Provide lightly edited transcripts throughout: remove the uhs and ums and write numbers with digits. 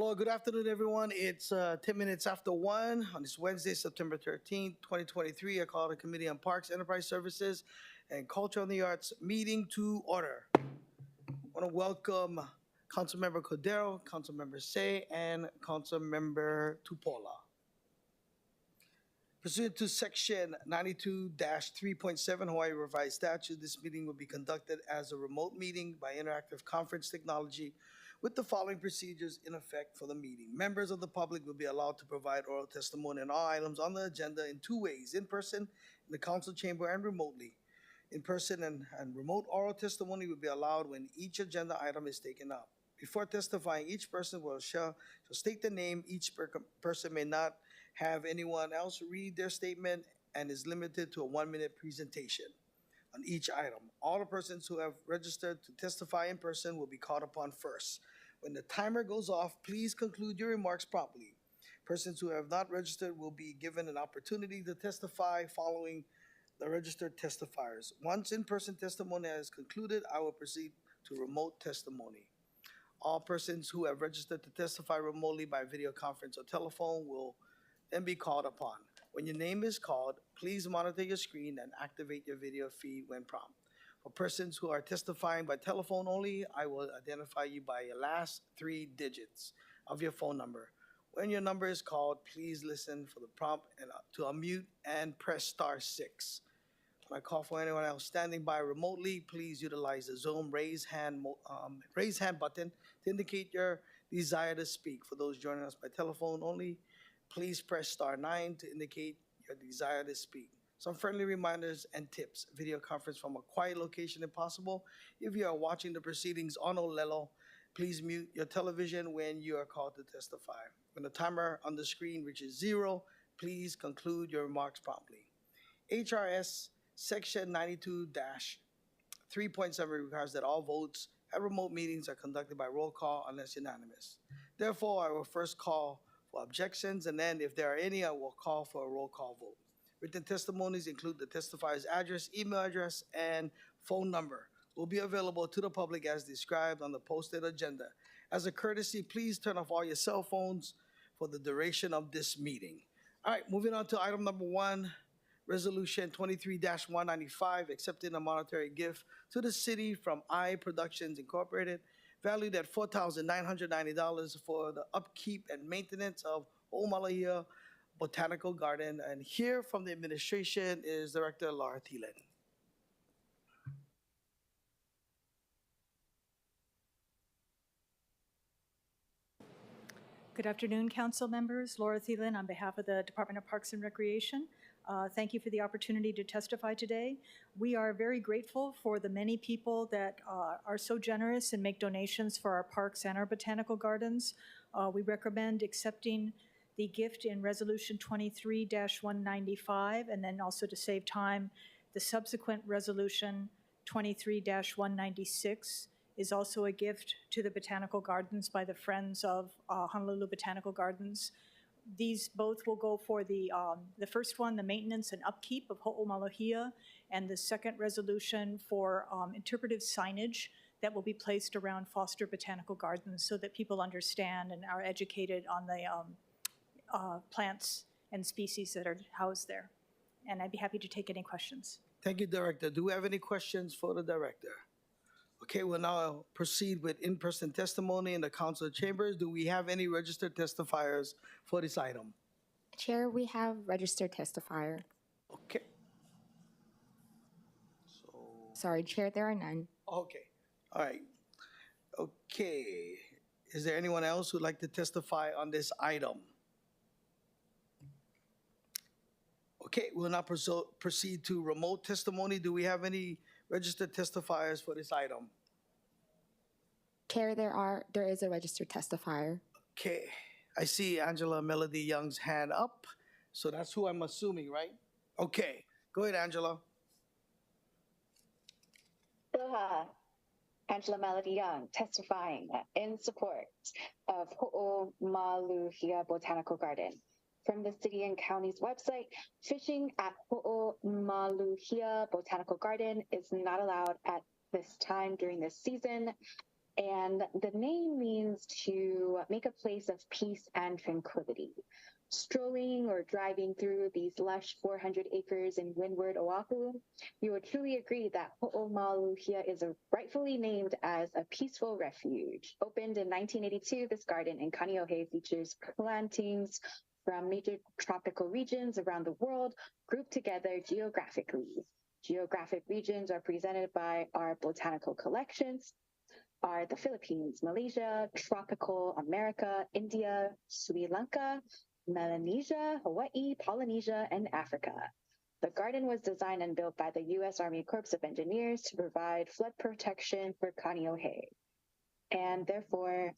Hello, good afternoon, everyone. It's 10 minutes after 1 on this Wednesday, September 13th, 2023. I call the Committee on Parks, Enterprise Services, and Culture and the Arts meeting to order. I want to welcome Councilmember Cordero, Councilmember Say, and Councilmember Tupola. Pursuant to Section 92-3.7 Hawaii Revised Statute, this meeting will be conducted as a remote meeting by interactive conference technology with the following procedures in effect for the meeting. Members of the public will be allowed to provide oral testimony on all items on the agenda in two ways: in person in the council chamber and remotely. In person and remote oral testimony will be allowed when each agenda item is taken up. Before testifying, each person shall state the name. Each person may not have anyone else read their statement and is limited to a 1-minute presentation on each item. All the persons who have registered to testify in person will be called upon first. When the timer goes off, please conclude your remarks promptly. Persons who have not registered will be given an opportunity to testify following the registered testifiers. Once in-person testimony has concluded, I will proceed to remote testimony. All persons who have registered to testify remotely by video conference or telephone will then be called upon. When your name is called, please monitor your screen and activate your video feed when prompted. For persons who are testifying by telephone only, I will identify you by your last 3 digits of your phone number. When your number is called, please listen for the prompt and to unmute and press *6. When I call for anyone else standing by remotely, please utilize the Zoom raise hand button to indicate your desire to speak. For those joining us by telephone only, please press *9 to indicate your desire to speak. Some friendly reminders and tips: video conference from a quiet location if possible. If you are watching the proceedings on Olelo, please mute your television when you are called to testify. When the timer on the screen reaches 0, please conclude your remarks promptly. HRS Section 92-3.7 requires that all votes at remote meetings are conducted by roll call unless unanimous. Therefore, I will first call for objections, and then if there are any, I will call for a roll call vote. Written testimonies include the testifier's address, email address, and phone number will be available to the public as described on the posted agenda. As a courtesy, please turn off all your cell phones for the duration of this meeting. All right, moving on to item number 1, Resolution 23-195, accepting a monetary gift to the city from I Productions Incorporated, valued at $4,990 for the upkeep and maintenance of Ho'omalahia Botanical Garden. And here from the administration is Director Laura Thielen. Good afternoon, council members. Laura Thielen on behalf of the Department of Parks and Recreation. Thank you for the opportunity to testify today. We are very grateful for the many people that are so generous and make donations for our parks and our botanical gardens. We recommend accepting the gift in Resolution 23-195, and then also, to save time, the subsequent Resolution 23-196 is also a gift to the Botanical Gardens by the Friends of Honolulu Botanical Gardens. These both will go for the first one, the maintenance and upkeep of Ho'omalahia, and the second resolution for interpretive signage that will be placed around Foster Botanical Gardens so that people understand and are educated on the plants and species that are housed there. And I'd be happy to take any questions. Thank you, Director. Do we have any questions for the Director? Okay, we'll now proceed with in-person testimony in the council chambers. Do we have any registered testifiers for this item? Chair, we have registered testifier. Okay. Sorry, Chair, there are none. Okay, all right. Okay, is there anyone else who'd like to testify on this item? Okay, we'll now proceed to remote testimony. Do we have any registered testifiers for this item? Chair, there is a registered testifier. Okay, I see Angela Melody Young's hand up, so that's who I'm assuming, right? Okay, go ahead, Angela. Aloha, Angela Melody Young, testifying in support of Ho'omalahia Botanical Garden. From the city and county's website, fishing at Ho'omalahia Botanical Garden is not allowed at this time during this season. And the name means to make a place of peace and tranquility. Strolling or driving through these lush 400 acres in windward Oahu, you will truly agree that Ho'omaluhia is rightfully named as a peaceful refuge. Opened in 1982, this garden in Kaneohe features plantings from major tropical regions around the world grouped together geographically. Geographic regions are presented by our botanical collections, are the Philippines, Malaysia, tropical America, India, Sri Lanka, Melanesia, Hawaii, Polynesia, and Africa. The garden was designed and built by the U.S. Army Corps of Engineers to provide flood protection for Kaneohe. And therefore,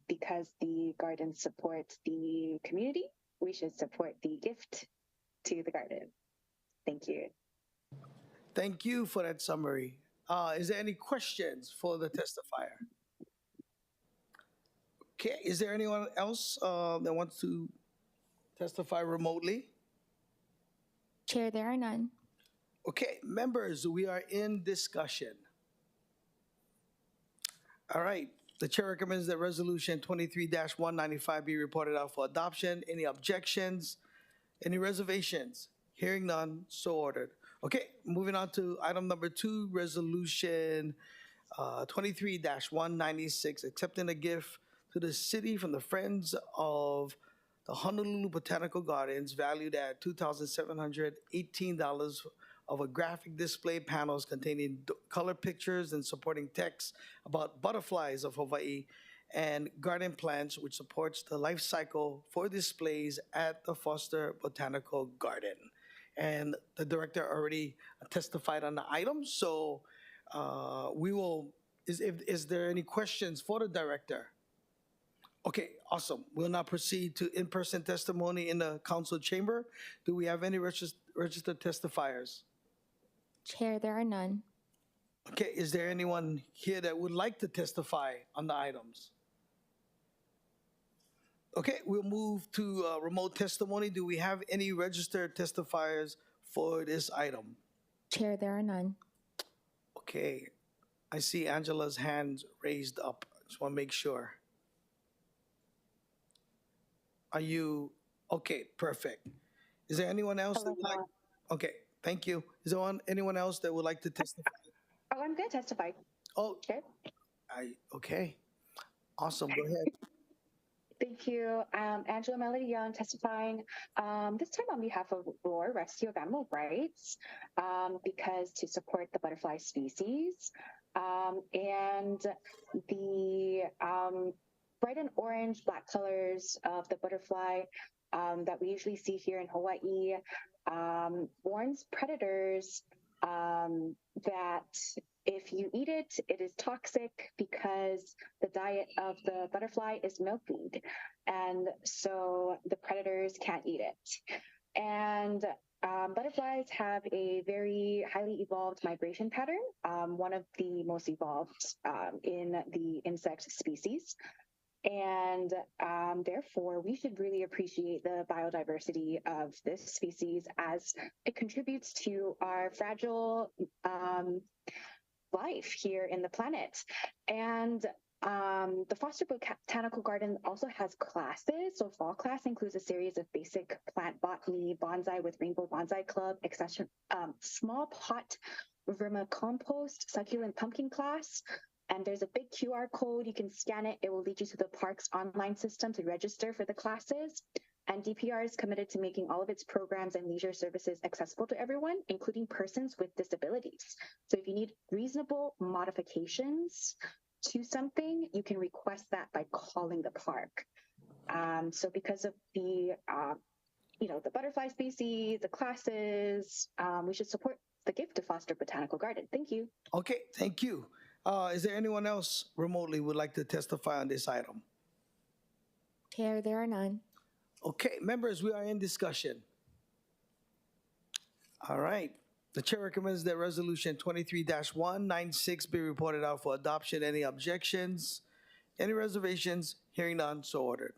because the garden supports the community, we should support the gift to the garden. Thank you. Thank you for that summary. Is there any questions for the testifier? Okay, is there anyone else that wants to testify remotely? Chair, there are none. Okay, members, we are in discussion. All right, the chair recommends that resolution 23-195 be reported out for adoption. Any objections? Any reservations? Hearing none, so ordered. Okay, moving on to item number 2, resolution 23-196, accepting a gift to the city from the Friends of the Honolulu Botanical Gardens valued at $2,718 of a graphic display panels containing color pictures and supporting text about butterflies of Hawaii and garden plants, which supports the life cycle for displays at the Foster Botanical Garden. And the director already testified on the item, so we will. Is there any questions for the director? Okay, awesome. We'll now proceed to in-person testimony in the council chamber. Do we have any registered testifiers? Chair, there are none. Okay, is there anyone here that would like to testify on the items? Okay, we'll move to remote testimony. Do we have any registered testifiers for this item? Chair, there are none. Okay, I see Angela's hand raised up. Just want to make sure. Are you okay? Perfect. Is there anyone else that would like? Okay, thank you. Is there anyone else that would like to testify? Oh, I'm going to testify. Oh, Chair. Okay. Awesome. Go ahead. Thank you. Angela Melody Young testifying, this time on behalf of Roar Rescue of Animal Rights, because to support the butterfly species. And the bright and orange, black colors of the butterfly that we usually see here in Hawaii warns predators that if you eat it, it is toxic because the diet of the butterfly is milkweed. And so the predators can't eat it. And butterflies have a very highly evolved migration pattern, one of the most evolved in the insect species. And therefore, we should really appreciate the biodiversity of this species as it contributes to our fragile life here in the planet. And the Foster Botanical Garden also has classes. So fall class includes a series of basic plant botany, bonsai with Rainbow Bonsai Club, etc. Small pot vermicompost, succulent pumpkin class. And there's a big QR code. You can scan it. It will lead you to the park's online system to register for the classes. And DPR is committed to making all of its programs and leisure services accessible to everyone, including persons with disabilities. So if you need reasonable modifications to something, you can request that by calling the park. So because of the, the butterfly species, the classes, we should support the gift to Foster Botanical Garden. Thank you. Okay, thank you. Is there anyone else remotely would like to testify on this item? Chair, there are none. Okay, members, we are in discussion. All right. The chair recommends that resolution 23-196 be reported out for adoption. Any objections? Any reservations? Hearing none, so ordered.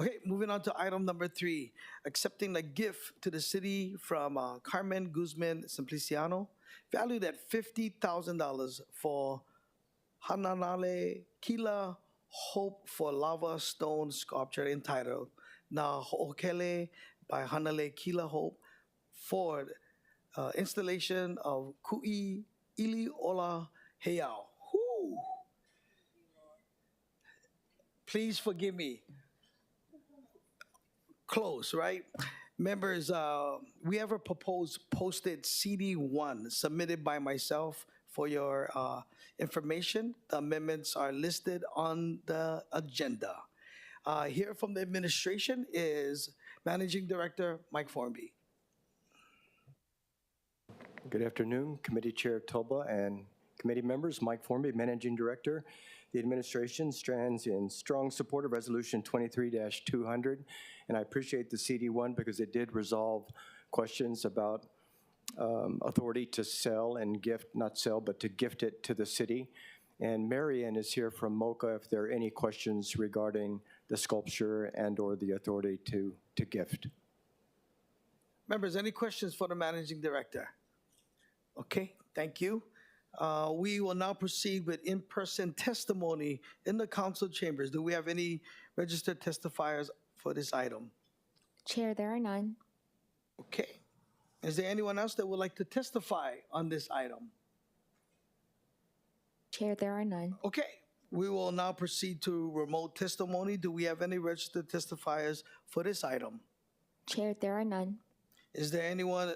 Okay, moving on to item number 3, accepting a gift to the city from Carmen Guzman Simpliciano, valued at $50,000 for Hananale Kila Hope for Lava Stone Sculpture entitled Na Ho'okele by Hanale Kila Hope for installation of Ku'i Ili Ola Heiau. Whew. Please forgive me. Close, right? Members, we have a proposed posted CD1 submitted by myself for your information. The amendments are listed on the agenda. Here from the administration is Managing Director Mike Formby. Good afternoon, Committee Chair Toba and committee members. Mike Formby, Managing Director. The administration stands in strong support of Resolution 23-200, and I appreciate the CD1 because it did resolve questions about authority to sell and gift, not sell, but to gift it to the city. And Marianne is here from MOCA if there are any questions regarding the sculpture and or the authority to gift. Members, any questions for the Managing Director? Okay, thank you. We will now proceed with in-person testimony in the council chambers. Do we have any registered testifiers for this item? Chair, there are none. Okay. Is there anyone else that would like to testify on this item? Chair, there are none. Okay. We will now proceed to remote testimony. Do we have any registered testifiers for this item? Chair, there are none. Is there anyone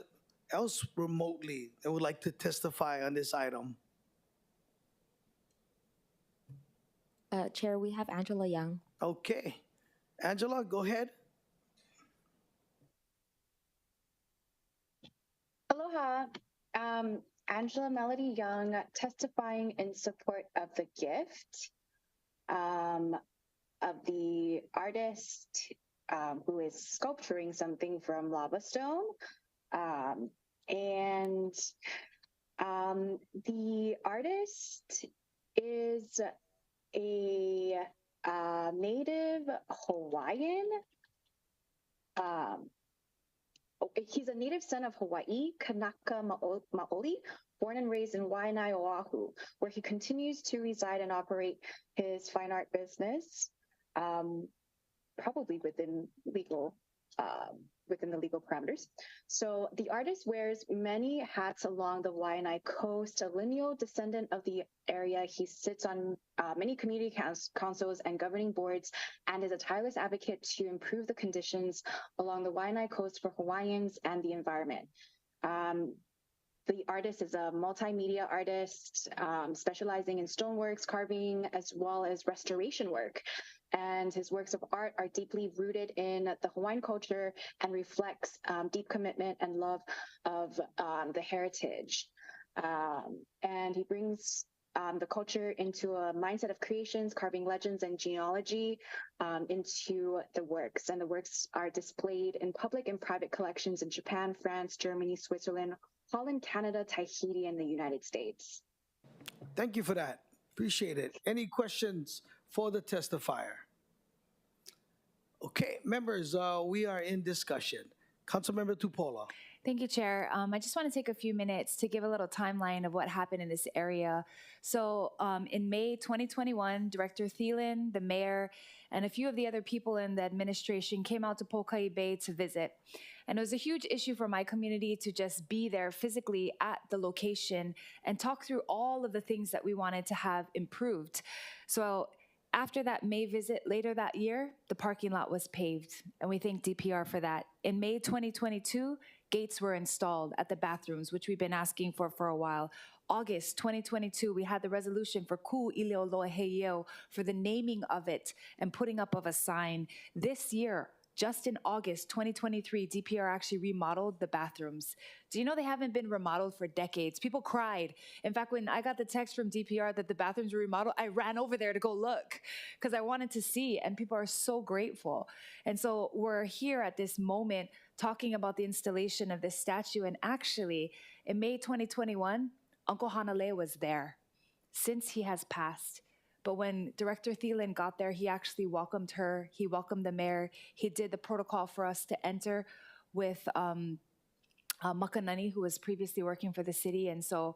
else remotely that would like to testify on this item? Chair, we have Angela Young. Okay. Angela, go ahead. Aloha. Angela Melody Young testifying in support of the gift of the artist who is sculpturing something from lava stone. And the artist is a native Hawaiian. He's a native son of Hawaii, Kanaka Maoli, born and raised in Waianae, Oahu, where he continues to reside and operate his fine art business, probably within the legal parameters. So the artist wears many hats along the Waianae coast, a lineal descendant of the area. He sits on many community councils and governing boards and is a tireless advocate to improve the conditions along the Waianae coast for Hawaiians and the environment. The artist is a multimedia artist, specializing in stoneworks, carving, as well as restoration work. And his works of art are deeply rooted in the Hawaiian culture and reflects deep commitment and love of the heritage. And he brings the culture into a mindset of creations, carving legends and genealogy into the works. And the works are displayed in public and private collections in Japan, France, Germany, Switzerland, Holland, Canada, Tahiti, and the United States. Thank you for that. Appreciate it. Any questions for the testifier? Okay, members, we are in discussion. Councilmember Tupola. Thank you, Chair. I just want to take a few minutes to give a little timeline of what happened in this area. So in May 2021, Director Thielen, the mayor, and a few of the other people in the administration came out to Pokai Bay to visit. And it was a huge issue for my community to just be there physically at the location and talk through all of the things that we wanted to have improved. So after that May visit later that year, the parking lot was paved, and we thank DPR for that. In May 2022, gates were installed at the bathrooms, which we've been asking for a while. August 2022, we had the resolution for Ku Ilioloa Heiau for the naming of it and putting up of a sign. This year, just in August 2023, DPR actually remodeled the bathrooms. Do you know they haven't been remodeled for decades? People cried. In fact, when I got the text from DPR that the bathrooms were remodeled, I ran over there to go look because I wanted to see, and people are so grateful. And so we're here at this moment talking about the installation of this statue, and actually, in May 2021, Uncle Hanale was there. Since he has passed. But when Director Thielen got there, he actually welcomed her. He welcomed the mayor. He did the protocol for us to enter with Makanani, who was previously working for the city. And so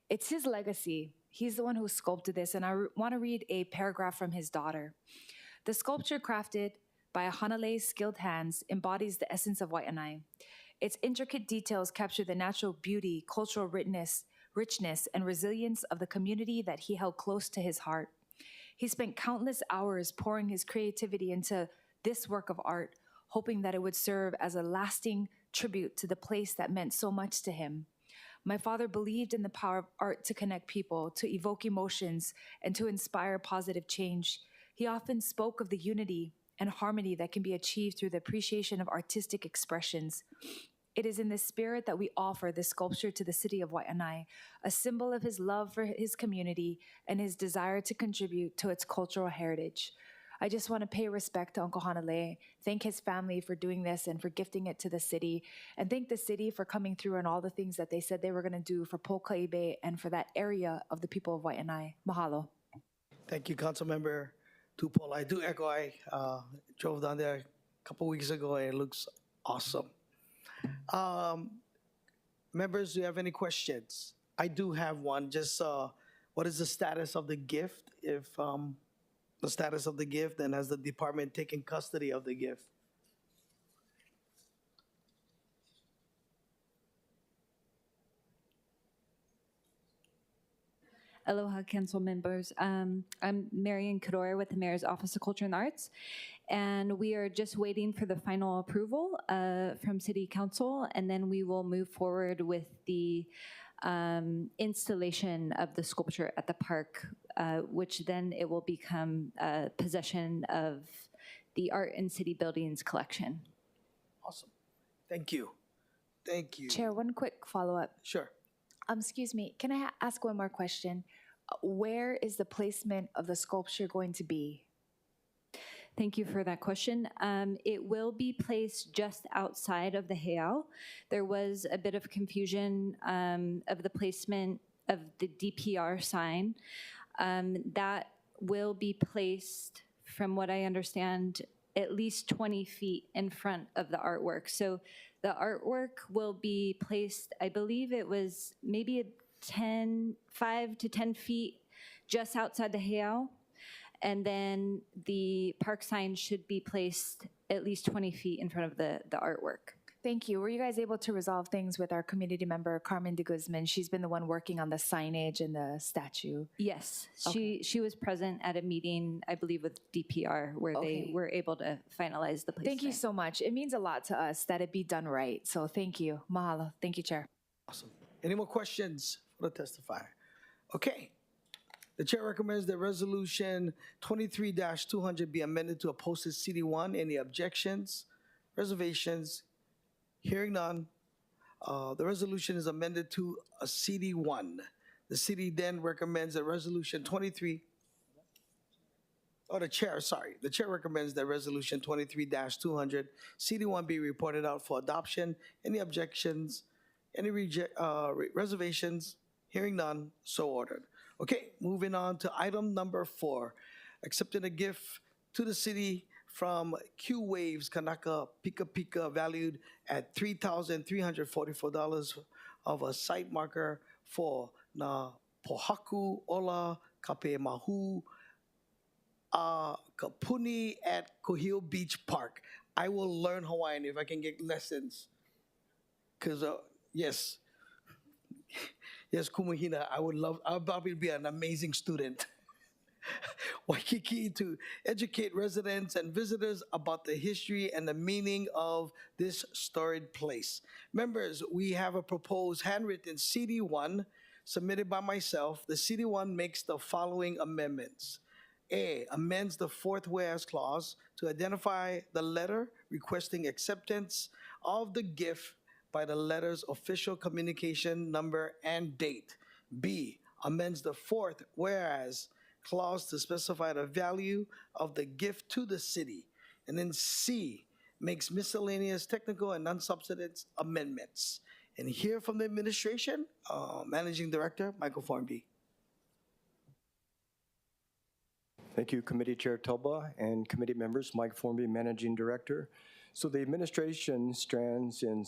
it's his legacy. He's the one who sculpted this, and I want to read a paragraph from his daughter. The sculpture crafted by Hanale's skilled hands embodies the essence of Waianae. Its intricate details capture the natural beauty, cultural richness, and resilience of the community that he held close to his heart. He spent countless hours pouring his creativity into this work of art, hoping that it would serve as a lasting tribute to the place that meant so much to him. My father believed in the power of art to connect people, to evoke emotions, and to inspire positive change. He often spoke of the unity and harmony that can be achieved through the appreciation of artistic expressions. It is in this spirit that we offer this sculpture to the city of Waianae, a symbol of his love for his community and his desire to contribute to its cultural heritage. I just want to pay respect to Uncle Hanale, thank his family for doing this and for gifting it to the city, and thank the city for coming through on all the things that they said they were going to do for Polkaibe and for that area of the people of Waianae. Mahalo. Thank you, Councilmember Tupol. I do echo. I drove down there a couple weeks ago, and it looks awesome. Members, do you have any questions? I do have one. Just what is the status of the gift? If the status of the gift, and has the department taken custody of the gift? Aloha, council members. I'm Marian Kadora with the Mayor's Office of Culture and Arts, and we are just waiting for the final approval from City Council, and then we will move forward with the installation of the sculpture at the park, which then it will become possession of the Art and City Buildings collection. Awesome. Thank you. Thank you. Chair, one quick follow-up. Sure. Excuse me, can I ask one more question? Where is the placement of the sculpture going to be? Thank you for that question. It will be placed just outside of the heiau. There was a bit of confusion of the placement of the DPR sign. That will be placed, from what I understand, at least 20 feet in front of the artwork. So the artwork will be placed, I believe it was maybe 5 to 10 feet just outside the heiau. And then the park sign should be placed at least 20 feet in front of the artwork. Thank you. Were you guys able to resolve things with our community member, Carmen de Guzman? She's been the one working on the signage and the statue. Yes, Okay. she was present at a meeting, I believe, with DPR, where Okay. they were able to finalize the placement. Thank you so much. It means a lot to us that it be done right. So thank you. Mahalo. Thank you, Chair. Awesome. Any more questions for the testifier? Okay. The chair recommends that resolution 23-200 be amended to a posted CD1. Any objections, reservations? Hearing none, the resolution is amended to a CD1. The city then recommends that resolution 23, the chair recommends that resolution 23-200 CD1 be reported out for adoption. Any objections, any reservations? Hearing none, so ordered. Okay, moving on to item number 4, accepting a gift to the city from Q Waves Kanaka Pika Pika, valued at $3,344 of a site marker for na Pohaku Ola Kape Mahu Kapuni at Kohio Beach Park. I will learn Hawaiian if I can get lessons. Because, yes, Kumahina, I'll probably be an amazing student. Waikiki to educate residents and visitors about the history and the meaning of this storied place. Members, we have a proposed handwritten CD1 submitted by myself. The CD1 makes the following amendments. A, amends the fourth whereas clause to identify the letter requesting acceptance of the gift by the letter's official communication number and date. B, amends the fourth whereas clause to specify the value of the gift to the city. And then C, makes miscellaneous technical and non-substantive amendments. And here from the administration, Managing Director Michael Formby. Thank you, Committee Chair Toba and committee members. Mike Formby, Managing Director. So the administration stands in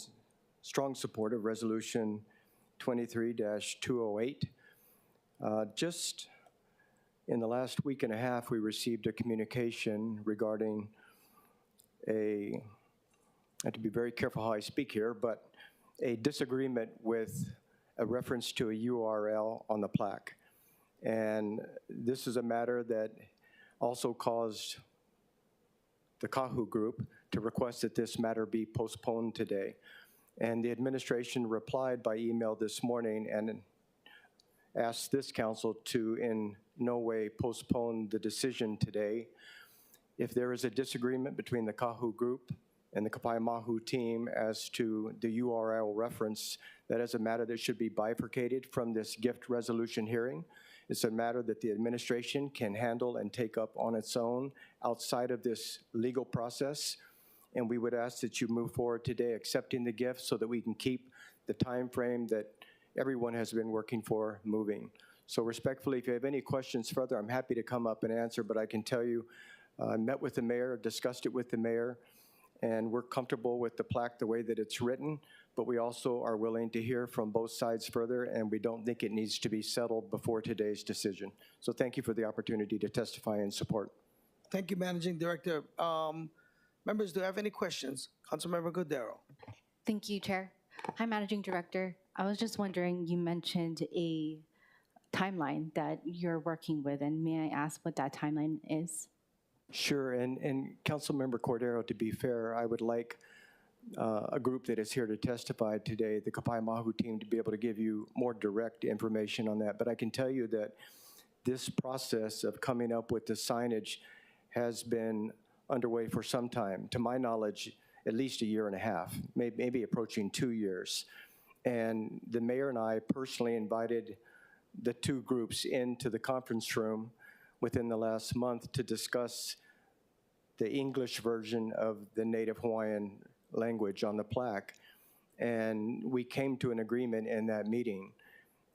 strong support of Resolution 23-208. Just in the last week and a half, we received a communication regarding I have to be very careful how I speak here, but a disagreement with a reference to a URL on the plaque. And this is a matter that also caused the Kahu group to request that this matter be postponed today. And the administration replied by email this morning and asked this council to in no way postpone the decision today. If there is a disagreement between the Kahu group and the Kapaiamahu team as to the URL reference, that is a matter that should be bifurcated from this gift resolution hearing. It's a matter that the administration can handle and take up on its own outside of this legal process. And we would ask that you move forward today accepting the gift so that we can keep the time frame that everyone has been working for moving. So respectfully, if you have any questions further, I'm happy to come up and answer, but I can tell you, I met with the mayor, discussed it with the mayor, and we're comfortable with the plaque the way that it's written, but we also are willing to hear from both sides further, and we don't think it needs to be settled before today's decision. So thank you for the opportunity to testify in support. Thank you, Managing Director. Members, do you have any questions? Councilmember Cordero. Thank you, Chair. Hi, Managing Director. I was just wondering, you mentioned a timeline that you're working with, and may I ask what that timeline is? Sure, and Councilmember Cordero, to be fair, I would like a group that is here to testify today, the Kapaiamahu team, to be able to give you more direct information on that. But I can tell you that this process of coming up with the signage has been underway for some time. To my knowledge, at least a year and a half, maybe approaching 2 years. And the mayor and I personally invited the two groups into the conference room within the last month to discuss the English version of the Native Hawaiian language on the plaque. And we came to an agreement in that meeting.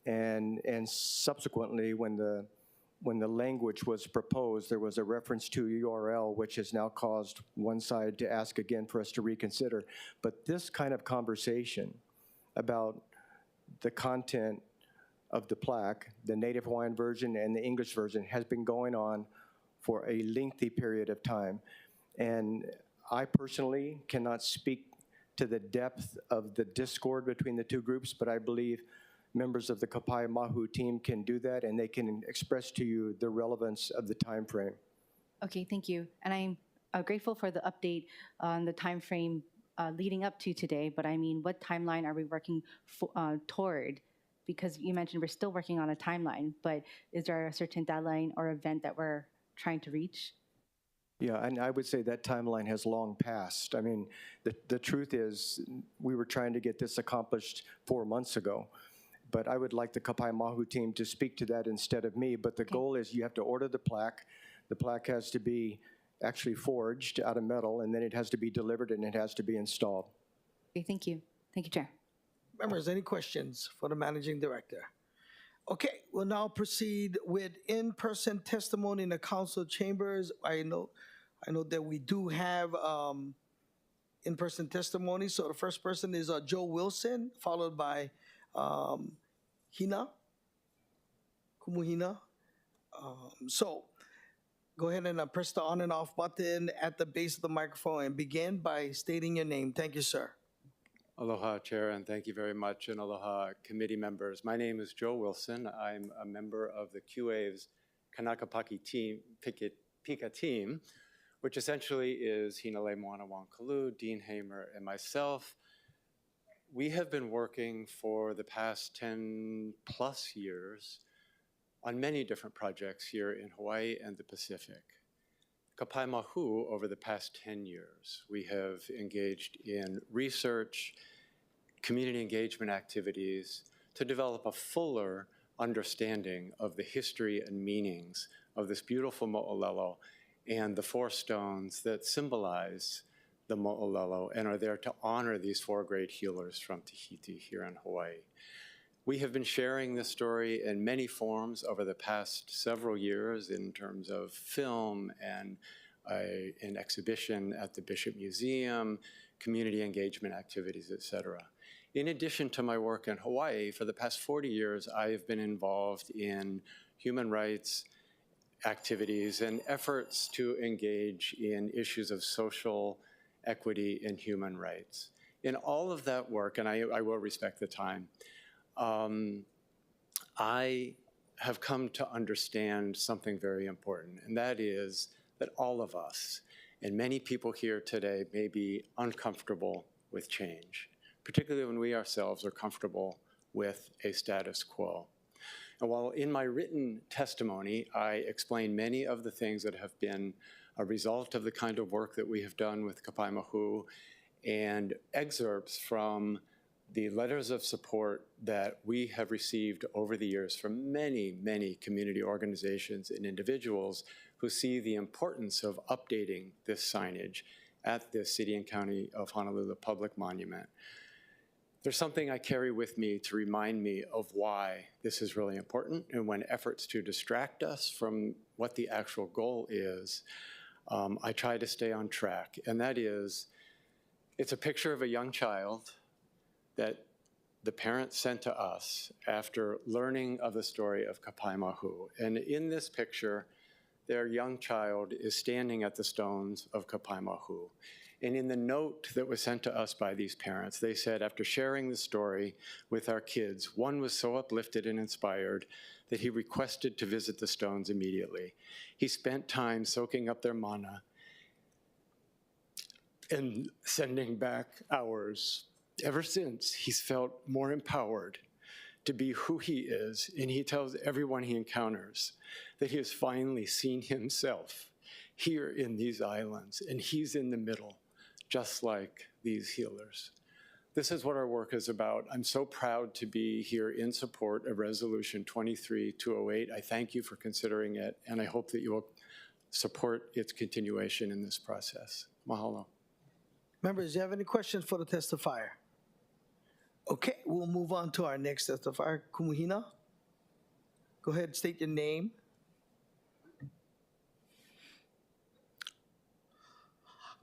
And subsequently, when the language was proposed, there was a reference to URL, which has now caused one side to ask again for us to reconsider. But this kind of conversation about the content of the plaque, the Native Hawaiian version and the English version, has been going on for a lengthy period of time. And I personally cannot speak to the depth of the discord between the two groups, but I believe members of the Kapaiamahu team can do that, and they can express to you the relevance of the time frame. Okay, thank you. And I'm grateful for the update on the time frame leading up to today, but I mean, what timeline are we working toward? Because you mentioned we're still working on a timeline, but is there a certain deadline or event that we're trying to reach? Yeah, and I would say that timeline has long passed. I mean, the truth is, we were trying to get this accomplished 4 months ago. But I would like the Kapaiamahu team to speak to that instead of me. But the goal is you have to order the plaque. The plaque has to be actually forged out of metal, and then it has to be delivered and it has to be installed. Okay, thank you. Thank you, Chair. Members, any questions for the Managing Director? Okay, we'll now proceed with in-person testimony in the council chambers. I know that we do have in-person testimony. So the first person is Joe Wilson, followed by Hina, Kumuhina. So go ahead and press the on and off button at the base of the microphone and begin by stating your name. Thank you, sir. Aloha, Chair, and thank you very much, and aloha, committee members. My name is Joe Wilson. I'm a member of the QAVE's Kanakapaki team, Pika team, which essentially is Hinale Moana Wankalu, Dean Hamer, and myself. We have been working for the past 10 plus years on many different projects here in Hawaii and the Pacific. Kapaiamahu, over the past 10 years, we have engaged in research, community engagement activities to develop a fuller understanding of the history and meanings of this beautiful mo'olelo and the 4 stones that symbolize the mo'olelo and are there to honor these 4 great healers from Tahiti here in Hawaii. We have been sharing this story in many forms over the past several years in terms of film and an exhibition at the Bishop Museum, community engagement activities, et cetera. In addition to my work in Hawaii, for the past 40 years, I have been involved in human rights activities and efforts to engage in issues of social equity and human rights. In all of that work, and I will respect the time, I have come to understand something very important, and that is that all of us, and many people here today, may be uncomfortable with change, particularly when we ourselves are comfortable with a status quo. And while in my written testimony, I explain many of the things that have been a result of the kind of work that we have done with Kapaimahu, and excerpts from the letters of support that we have received over the years from many, many community organizations and individuals who see the importance of updating this signage at the City and County of Honolulu Public Monument. There's something I carry with me to remind me of why this is really important, and when efforts to distract us from what the actual goal is, I try to stay on track, and that is, it's a picture of a young child that the parents sent to us after learning of the story of Kapaimahu. And in this picture, their young child is standing at the stones of Kapaimahu. And in the note that was sent to us by these parents, they said, after sharing the story with our kids, one was so uplifted and inspired that he requested to visit the stones immediately. He spent time soaking up their mana and sending back ours. Ever since, he's felt more empowered to be who he is, and he tells everyone he encounters that he has finally seen himself here in these islands, and he's in the middle, just like these healers. This is what our work is about. I'm so proud to be here in support of Resolution 23208. I thank you for considering it, and I hope that you will support its continuation in this process. Mahalo. Members, do you have any questions for the testifier? Okay, we'll move on to our next testifier, Kumuhina. Go ahead, state your name.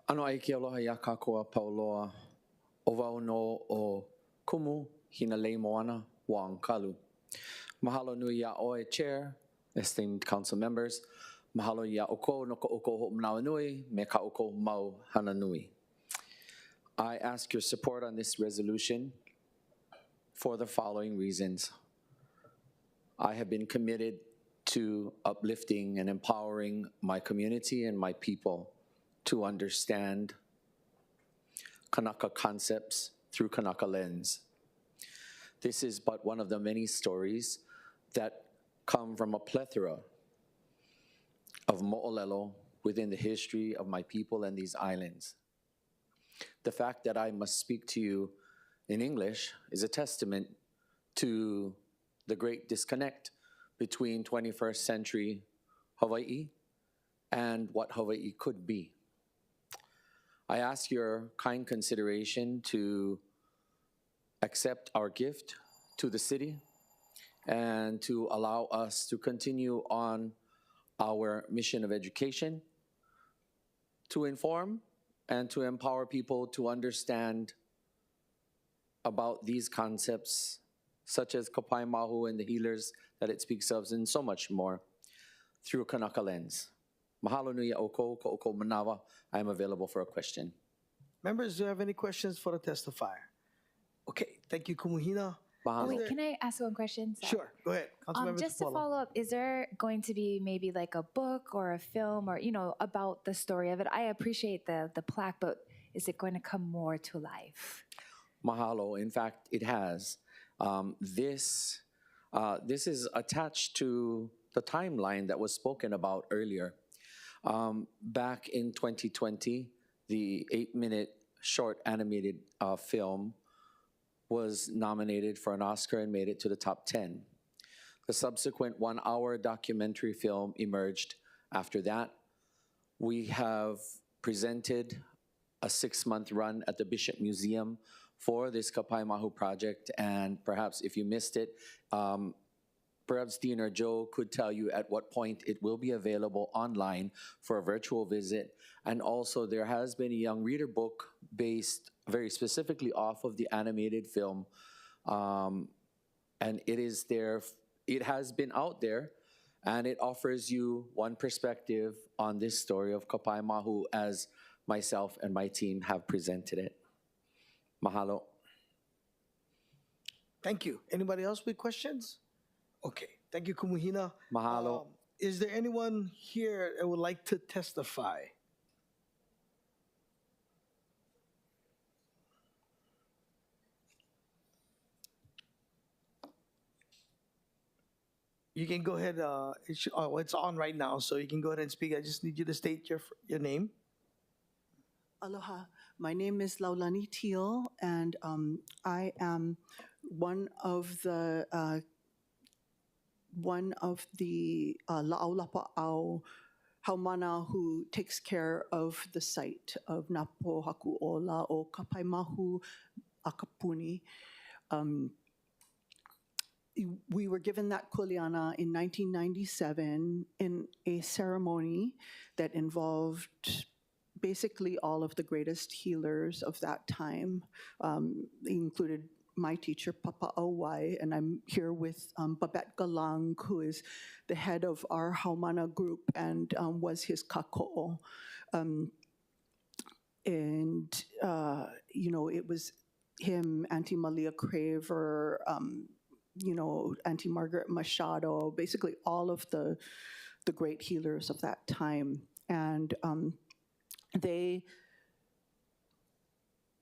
Ano ai ke aloha ia kākoa pauloa o wau no o kumu hina lei moana wa Kalu. Mahalo nui ia oe chair, esteemed council members. Mahalo ia oko no ka oko ho manawa nui me ka oko mau hana nui. I ask your support on this resolution for the following reasons. I have been committed to uplifting and empowering my community and my people to understand Kanaka concepts through Kanaka lens. This is but one of the many stories that come from a plethora of mo'olelo within the history of my people and these islands. The fact that I must speak to you in English is a testament to the great disconnect between 21st century Hawaii and what Hawaii could be. I ask your kind consideration to accept our gift to the city and to allow us to continue on our mission of education, to inform and to empower people to understand about these concepts, such as Kapaimahu and the healers that it speaks of, and so much more, through a Kanaka lens. Mahalo nui oko, ko oko manawa. I am available for a question. Members, do you have any questions for the testifier? Okay, thank you, Kumuhina. Oh, Mahalo. wait, can I ask one question? Sorry. Sure, go ahead. Councilmember Just to Tupolo. follow up, is there going to be maybe like a book or a film or, you know, about the story of it? I appreciate the plaque, but is it going to come more to life? Mahalo. In fact, it has. This is attached to the timeline that was spoken about earlier. Back in 2020, the 8-minute short animated film was nominated for an Oscar and made it to the top 10. The subsequent 1-hour documentary film emerged after that. We have presented a 6-month run at the Bishop Museum for this Kapaimahu project, and perhaps if you missed it, perhaps Dean or Joe could tell you at what point it will be available online for a virtual visit. And also there has been a young reader book based very specifically off of the animated film. And it is there, it has been out there, and it offers you one perspective on this story of Kapai Mahu as myself and my team have presented it. Mahalo. Thank you. Anybody else with questions? Okay, thank you, Kumuhina. Mahalo. Is there anyone here that would like to testify? You can go ahead. It's on right now, so you can go ahead and speak. I just need you to state your name. Aloha. My name is Laulani Teal, and I am one of the La'aulapa'au Haumana who takes care of the site of Napo Haku'ola o Kapaimahu Akapuni. We were given that kuleana in 1997 in a ceremony that involved basically all of the greatest healers of that time. They included my teacher, Papa Awai, and I'm here with Babette Galang, who is the head of our Haumana group and was his kako'o. It was him, Auntie Malia Craver, Auntie Margaret Machado, basically all of the great healers of that time. And they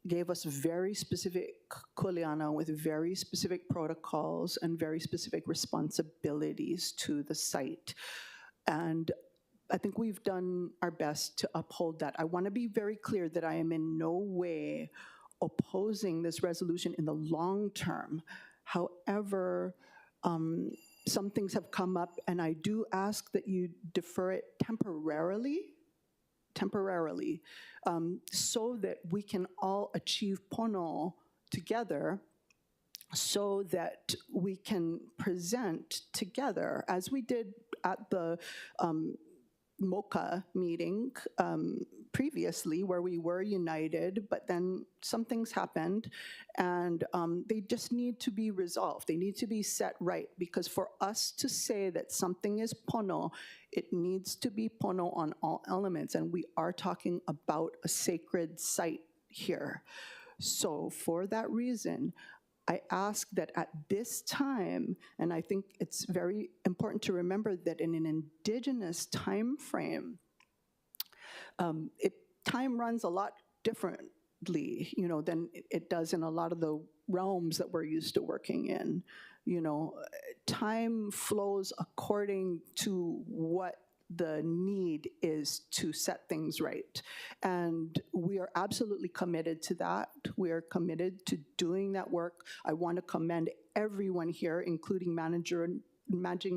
gave us very specific kuleana with very specific protocols and very specific responsibilities to the site. And I think we've done our best to uphold that. I want to be very clear that I am in no way opposing this resolution in the long term. However, some things have come up, and I do ask that you defer it temporarily, so that we can all achieve pono together, so that we can present together, as we did at the MOCA meeting previously, where we were united, but then some things happened, and they just need to be resolved. They need to be set right, because for us to say that something is pono, it needs to be pono on all elements, and we are talking about a sacred site here. So for that reason, I ask that at this time, and I think it's very important to remember that in an indigenous time frame, time runs a lot differently, than it does in a lot of the realms that we're used to working in. Time flows according to what the need is to set things right. And we are absolutely committed to that. We are committed to doing that work. I want to commend everyone here, including Managing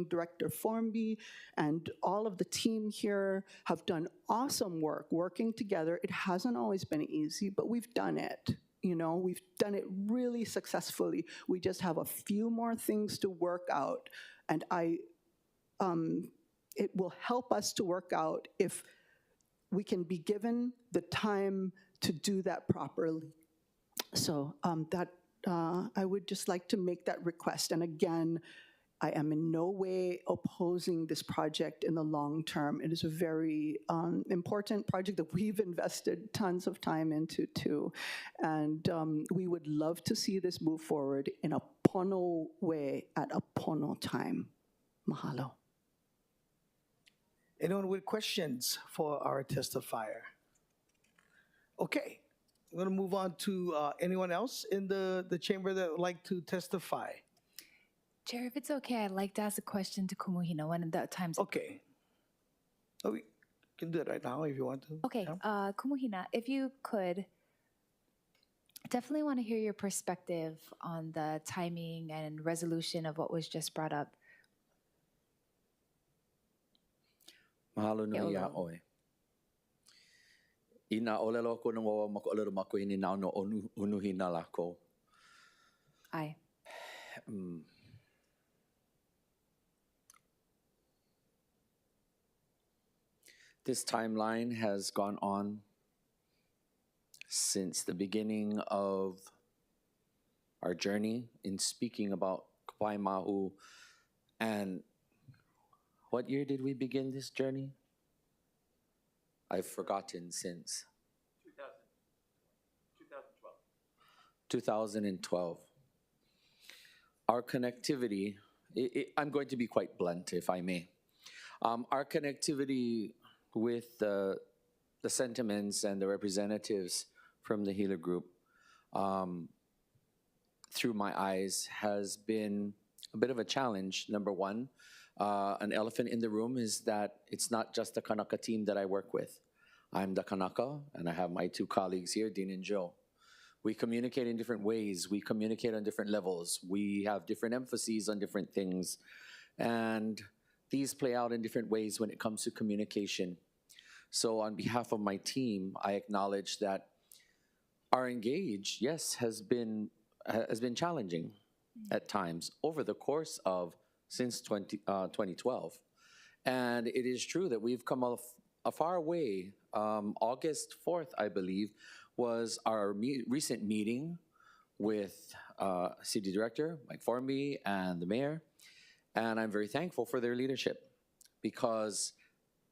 Director Formby and all of the team here have done awesome work working together. It hasn't always been easy, but we've done it. We've done it really successfully. We just have a few more things to work out. And it will help us to work out if we can be given the time to do that properly. So I would just like to make that request. And again, I am in no way opposing this project in the long term. It is a very important project that we've invested tons of time into too. And we would love to see this move forward in a pono way at a pono time. Mahalo. Anyone with questions for our testifier? Okay, we're going to move on to anyone else in the chamber that would like to testify. Chair, if it's okay, I'd like to ask a question to Kumuhina when that time's up. Okay. Oh, we can do it right now if you want to. Okay, Yeah. Kumuhina, if you could, definitely want to hear your perspective on the timing and resolution of what was just brought up. Mahalo nui a oe. Ina olelo ko nung wawa mako olelo mako ini nao no unuhina lako. Aye. This timeline has gone on since the beginning of our journey in speaking about Kapai Mahu. And what year did we begin this journey? I've forgotten since. 2012. Our connectivity, I'm going to be quite blunt, if I may. Our connectivity with the sentiments and the representatives from the healer group through my eyes has been a bit of a challenge. Number one, an elephant in the room is that it's not just the Kanaka team that I work with. I'm the Kanaka, and I have my two colleagues here, Dean and Joe. We communicate in different ways. We communicate on different levels. We have different emphases on different things. And these play out in different ways when it comes to communication. So on behalf of my team, I acknowledge that our engage, yes, has been challenging at times over the course of since 2012. And it is true that we've come a far way. August 4th, I believe, was our recent meeting with City Director Mike Formby and the Mayor. And I'm very thankful for their leadership because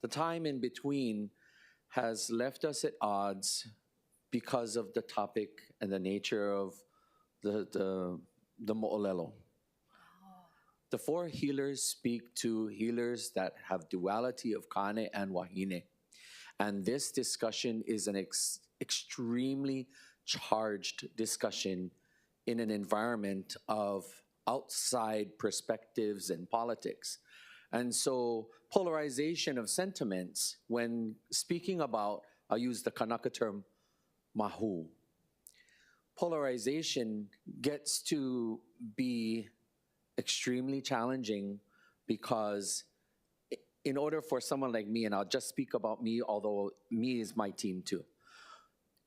the time in between has left us at odds because of the topic and the nature of the mo'olelo. The four healers speak to healers that have duality of kane and wahine. And this discussion is an extremely charged discussion in an environment of outside perspectives and politics. And so polarization of sentiments when speaking about, I'll use the Kanaka term, mahu. Polarization gets to be extremely challenging because in order for someone like me, and I'll just speak about me, although me is my team too,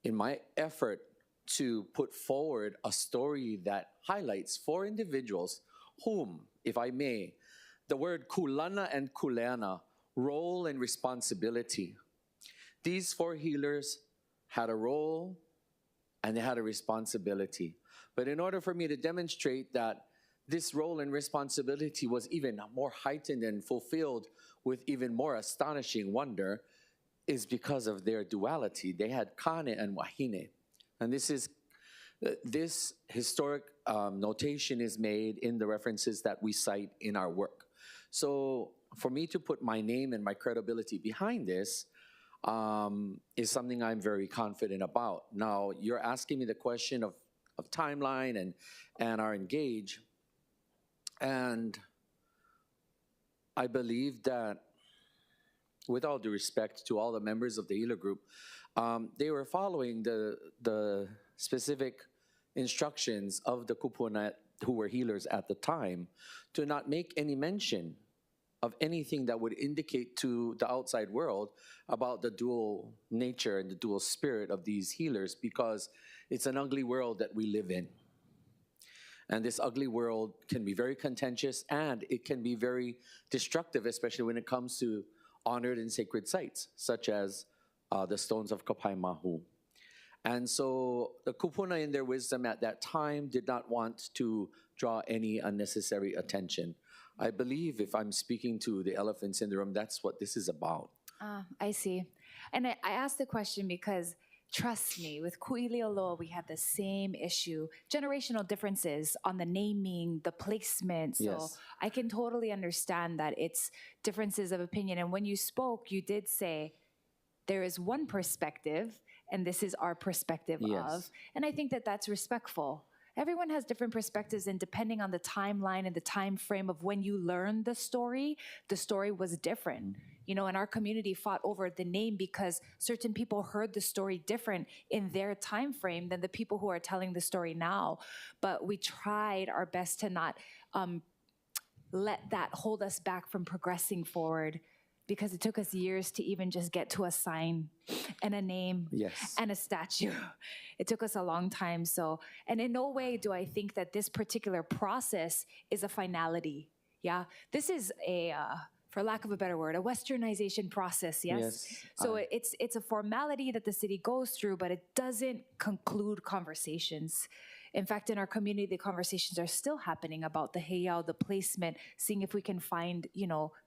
in my effort to put forward a story that highlights four individuals whom, if I may, the word kulana and kuleana, role and responsibility. These four healers had a role and they had a responsibility. But in order for me to demonstrate that this role and responsibility was even more heightened and fulfilled with even more astonishing wonder is because of their duality. They had kane and wahine. And this historic notation is made in the references that we cite in our work. So for me to put my name and my credibility behind this is something I'm very confident about. Now, you're asking me the question of timeline and our engage. And I believe that, with all due respect to all the members of the healer group, they were following the specific instructions of the kupuna who were healers at the time to not make any mention of anything that would indicate to the outside world about the dual nature and the dual spirit of these healers, because it's an ugly world that we live in. And this ugly world can be very contentious and it can be very destructive, especially when it comes to honored and sacred sites, such as the stones of Kapai Mahu. And so the kupuna, in their wisdom at that time, did not want to draw any unnecessary attention. I believe, if I'm speaking to the elephants in the room, that's what this is about. I see. And I asked the question because, trust me, with Ku'ilioloa, we had the same issue. Generational differences on the naming, the placement. So Yes. I can totally understand that it's differences of opinion. And when you spoke, you did say, there is one perspective, and this is our perspective Yes. of. And I think that that's respectful. Everyone has different perspectives, and depending on the timeline and the time frame of when you learned the story was different. You know, and our community fought over the name because certain people heard the story different in their time frame than the people who are telling the story now. But we tried our best to not let that hold us back from progressing forward, because it took us years to even just get to a sign and a name Yes. and a statue. It took us a long time. So, and in no way do I think that this particular process is a finality. Yeah, this is a for lack of a better word, a westernization process, yes? Yes, So it's a formality that the city goes through, but it doesn't conclude conversations. In fact, in our community, the conversations are still happening about the heiau, the placement, seeing if we can find,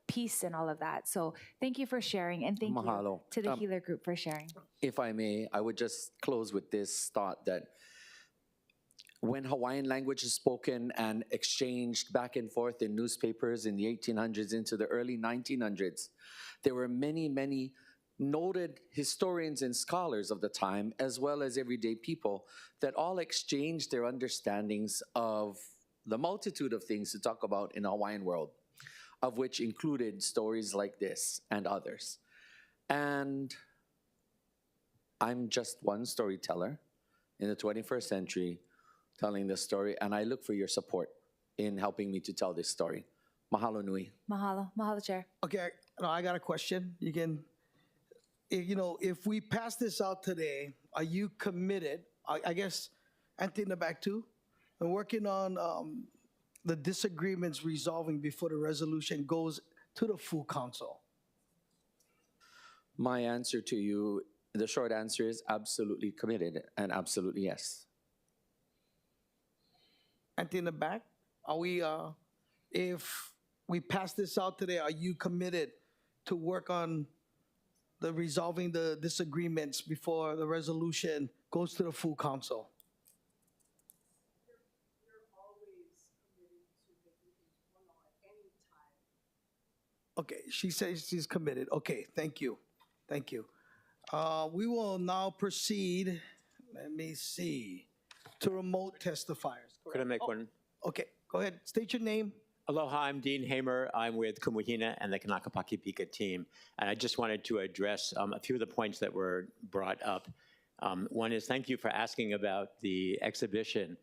peace and all of that. So thank you for sharing, and thank Mahalo. you to the Healer Group for sharing. If I may, I would just close with this thought that when Hawaiian language is spoken and exchanged back and forth in newspapers in the 1800s into the early 1900s, there were many, many noted historians and scholars of the time, as well as everyday people, that all exchanged their understandings of the multitude of things to talk about in the Hawaiian world, of which included stories like this and others. And I'm just one storyteller in the 21st century telling this story, and I look for your support in helping me to tell this story. Mahalo nui. Mahalo. Mahalo, Chair. Okay, I got a question. You can, if we pass this out today, are you committed, I guess, Anthony in the back too, and working on the disagreements resolving before the resolution goes to the full council? My answer to you, the short answer is absolutely committed and absolutely yes. Anthony in the back, are we, if we pass this out today, are you committed to work on the resolving the disagreements before the resolution goes to the full council? Okay, she says she's committed. Okay, thank you. Thank you. We will now proceed, let me see, to remote testifiers. Could I make one? Okay, go ahead. State your name. Aloha, I'm Dean Hamer. I'm with Kumuhina and the Kanaka Pakipika team. And I just wanted to address a few of the points that were brought up. One is thank you for asking about the exhibition.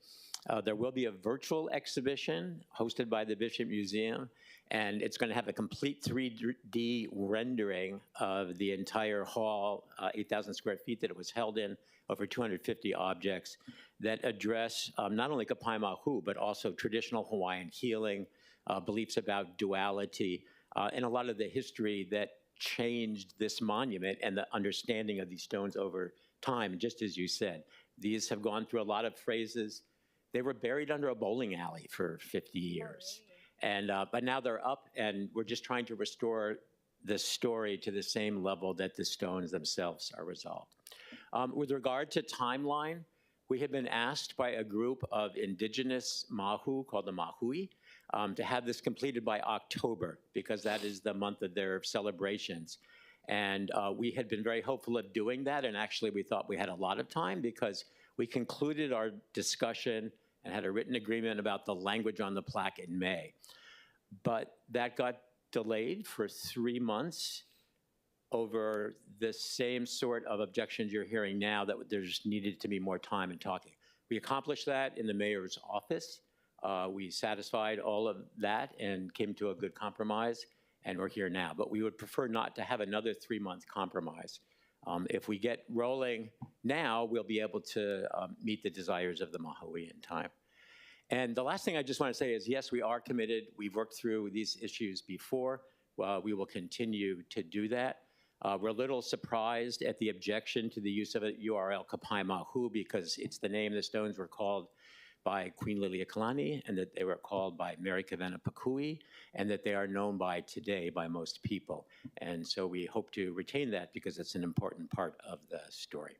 There will be a virtual exhibition hosted by the Bishop Museum, and it's going to have a complete 3D rendering of the entire hall, 8,000 square feet that it was held in, over 250 objects that address not only Kapai Mahu, but also traditional Hawaiian healing, beliefs about duality, and a lot of the history that changed this monument and the understanding of these stones over time, just as you said. These have gone through a lot of phrases. They were buried under a bowling alley for 50 years. But now they're up, and we're just trying to restore the story to the same level that the stones themselves are resolved. With regard to timeline, we have been asked by a group of indigenous Mahu called the Mahui to have this completed by October, because that is the month of their celebrations. And we had been very hopeful of doing that, and actually we thought we had a lot of time because we concluded our discussion and had a written agreement about the language on the plaque in May. But that got delayed for 3 months over the same sort of objections you're hearing now, that there just needed to be more time in talking. We accomplished that in the mayor's office. We satisfied all of that and came to a good compromise, and we're here now. But we would prefer not to have another 3-month compromise. If we get rolling now, we'll be able to meet the desires of the Maui in time. And the last thing I just want to say is, yes, we are committed. We've worked through these issues before. We will continue to do that. We're a little surprised at the objection to the use of a URL Kapai Mahu, because it's the name the stones were called by Queen Liliuokalani, and that they were called by Mary Kavena Pakui, and that they are known by today by most people. And so we hope to retain that because it's an important part of the story.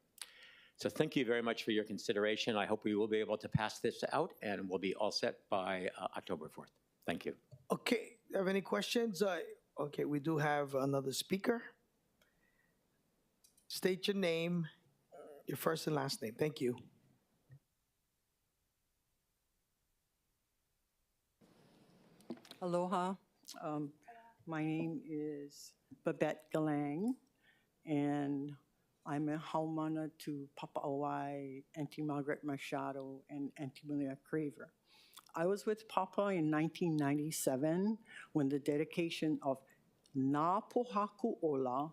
So thank you very much for your consideration. I hope we will be able to pass this out, and we'll be all set by October 4th. Thank you. Okay, have any questions? Okay, we do have another speaker. State your name, your first and last name. Thank you. Aloha. My name is Babette Galang, and I'm a haumana to Papa Awai, Auntie Margaret Machado, and Auntie Malia Craver. I was with Papa in 1997 when the dedication of Nā Pohaku Ola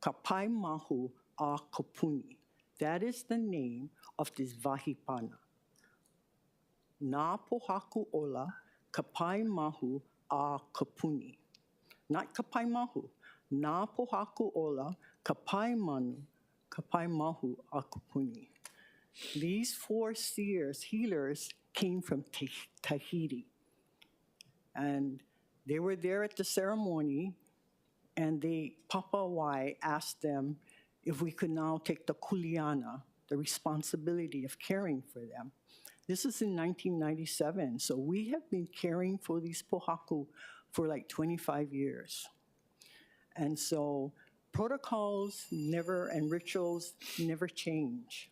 Kapai Mahu a Kopuni. That is the name of this vahipana. Nā Pohaku Ola Kapai Mahu a Kopuni. not kapai mahu. Nā pohaku ola, kapai manu, kapai mahu akupuni. These 4 seers, healers, came from Tahiti. And they were there at the ceremony, and Papa Wai asked them if we could now take the kuleana, the responsibility of caring for them. This is in 1997, so we have been caring for these pohaku for like 25 years. And so protocols never and rituals never change.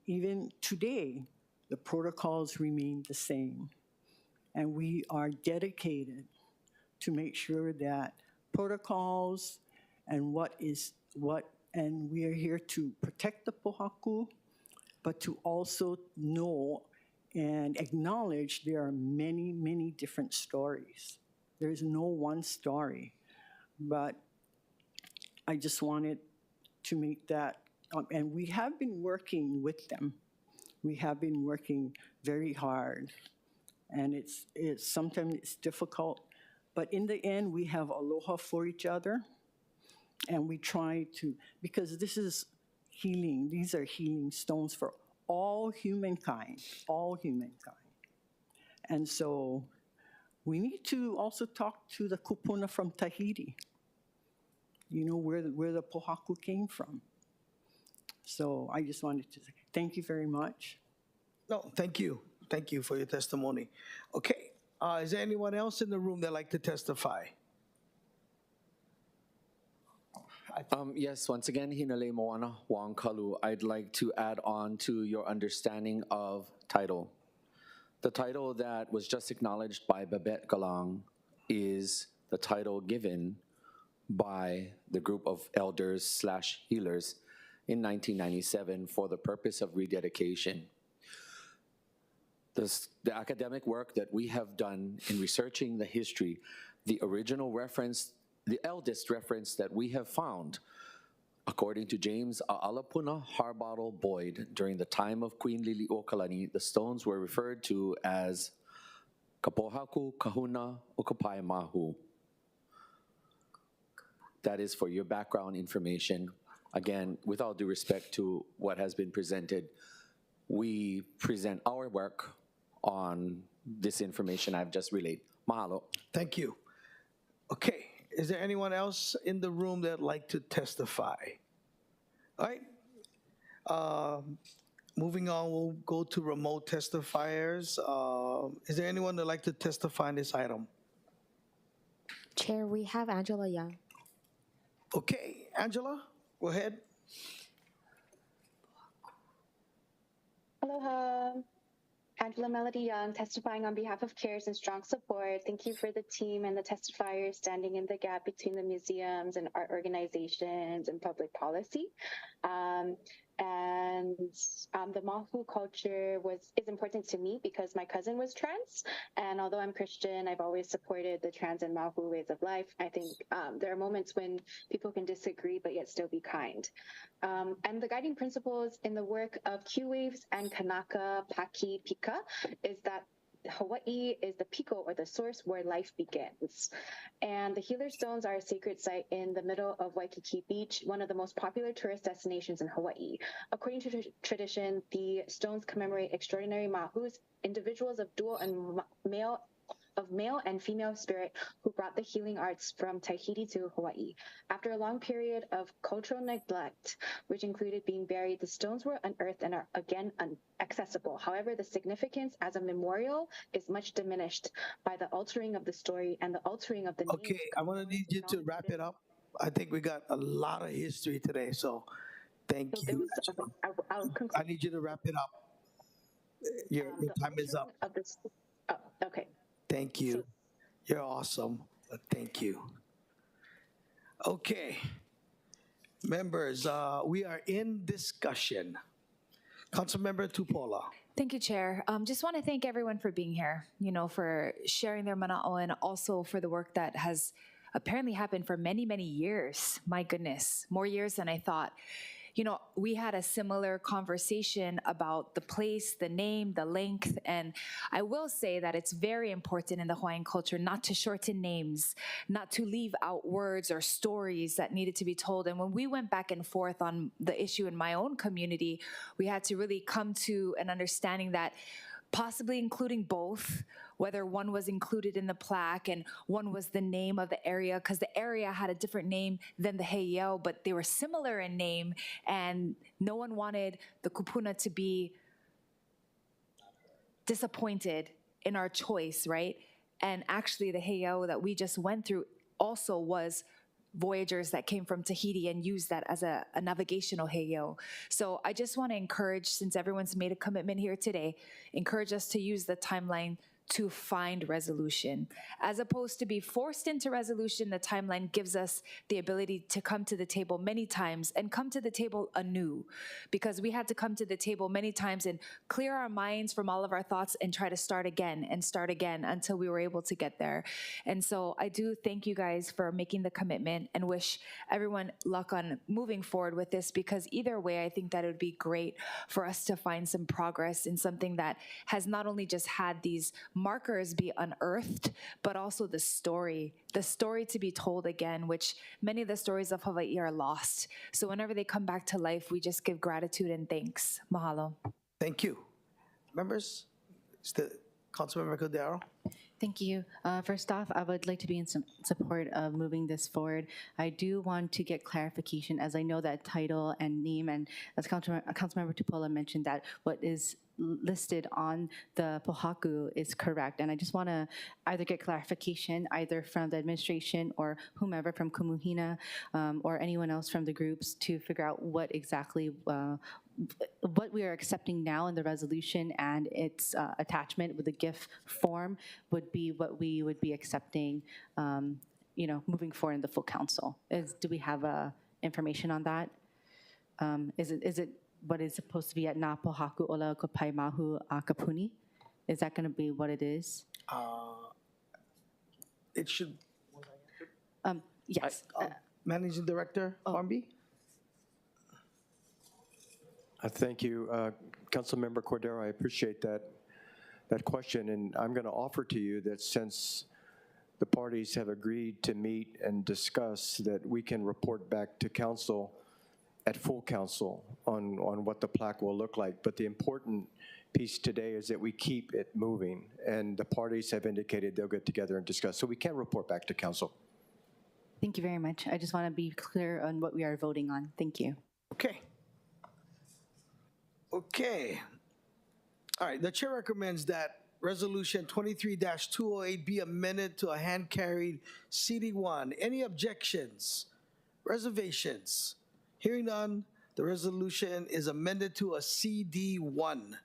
Even today, the protocols remain the same. And we are dedicated to make sure that protocols and and we are here to protect the pohaku, but to also know and acknowledge there are many, many different stories. There is no one story, but I just wanted to make that, and we have been working with them. We have been working very hard, and it's sometimes it's difficult, but in the end, we have aloha for each other, and we try to, because this is healing, these are healing stones for all humankind, all humankind. And so we need to also talk to the kupuna from Tahiti, you know, where the pohaku came from. So I just wanted to say thank you very much. No, thank you. Thank you for your testimony. Okay, is there anyone else in the room that'd like to testify? Yes, once again, Hinale Moana Wang Kalu, I'd like to add on to your understanding of title. The title that was just acknowledged by Babette Galang is the title given by the group of elders/healers in 1997 for the purpose of rededication. The academic work that we have done in researching the history, the original reference, the eldest reference that we have found, according to James A'alapuna Harbottle Boyd, during the time of Queen Liliuokalani, the stones were referred to as Kapohaku Kahuna Okapai Mahu. That is for your background information. Again, with all due respect to what has been presented, we present our work on this information I've just relayed. Mahalo. Thank you. Okay, is there anyone else in the room that'd like to testify? All right. Moving on, we'll go to remote testifiers. Is there anyone that'd like to testify on this item? Chair, we have Angela Young. Okay, Angela, go ahead. Aloha. Angela Melody Young, testifying on behalf of CARES and Strong Support. Thank you for the team and the testifiers standing in the gap between the museums and art organizations and public policy. The Mahu culture is important to me because my cousin was trans, and although I'm Christian, I've always supported the trans and Mahu ways of life. I think there are moments when people can disagree but yet still be kind. And the guiding principles in the work of Q Waves and Kanaka Paki Pika is that Hawaii is the piko, or the source where life begins. And the Healer Stones are a sacred site in the middle of Waikiki Beach, one of the most popular tourist destinations in Hawaii. According to tradition, the stones commemorate extraordinary mahus, individuals of dual and male and female spirit who brought the healing arts from Tahiti to Hawaii. After a long period of cultural neglect, which included being buried, the stones were unearthed and are again inaccessible. However, the significance as a memorial is much diminished by the altering of the story and the altering of the names. Okay, I'm gonna need you to wrap it up. I think we got a lot of history today, so thank you. I need you to wrap it up. Your time is up. Okay. Thank you. You're awesome. Thank you. Okay. Members, we are in discussion. Councilmember Tupola. Thank you, Chair. Just want to thank everyone for being here, for sharing their mana'o, and also for the work that has apparently happened for many, many years. My goodness, more years than I thought. we had a similar conversation about the place, the name, the length. And I will say that it's very important in the Hawaiian culture not to shorten names, not to leave out words or stories that needed to be told. And when we went back and forth on the issue in my own community, we had to really come to an understanding that possibly including both, whether one was included in the plaque and one was the name of the area, because the area had a different name than the heiau, but they were similar in name, and no one wanted the kupuna to be disappointed in our choice, right? And actually the heiau that we just went through also was voyagers that came from Tahiti and used that as a navigational heiau. So I just want to encourage, since everyone's made a commitment here today, encourage us to use the timeline to find resolution. As opposed to be forced into resolution, the timeline gives us the ability to come to the table many times and come to the table anew, because we had to come to the table many times and clear our minds from all of our thoughts and try to start again until we were able to get there. And so I do thank you guys for making the commitment and wish everyone luck on moving forward with this, because either way, I think that it would be great for us to find some progress in something that has not only just had these markers be unearthed, but also the story to be told again, which many of the stories of Hawaii are lost. So whenever they come back to life, we just give gratitude and thanks. Mahalo. Thank you. Members, Councilmember Cordero. Thank you. First off, I would like to be in support of moving this forward. I do want to get clarification, as I know that title and name, and as Councilmember Tupola mentioned, that what is listed on the pohaku is correct. And I just want to either get clarification, either from the administration or whomever from Kumuhina or anyone else from the groups, to figure out what exactly what we are accepting now in the resolution and its attachment with the GIF form would be what we would be accepting, moving forward in the full council. Do we have information on that? Is it what is supposed to be at na pohaku ola kapai mahu a kapuni? Is that going to be what it is? It should. Yes. Managing Director Farmby. Thank you, Councilmember Cordero. I appreciate that question, and I'm going to offer to you that since the parties have agreed to meet and discuss, that we can report back to council at full council on what the plaque will look like. But the important piece today is that we keep it moving, and the parties have indicated they'll get together and discuss. So we can report back to council. Thank you very much. I just want to be clear on what we are voting on. Thank you. Okay. All right, the chair recommends that Resolution 23-208 be amended to a hand-carried CD1. Any objections? Reservations? Hearing none, the resolution is amended to a CD1.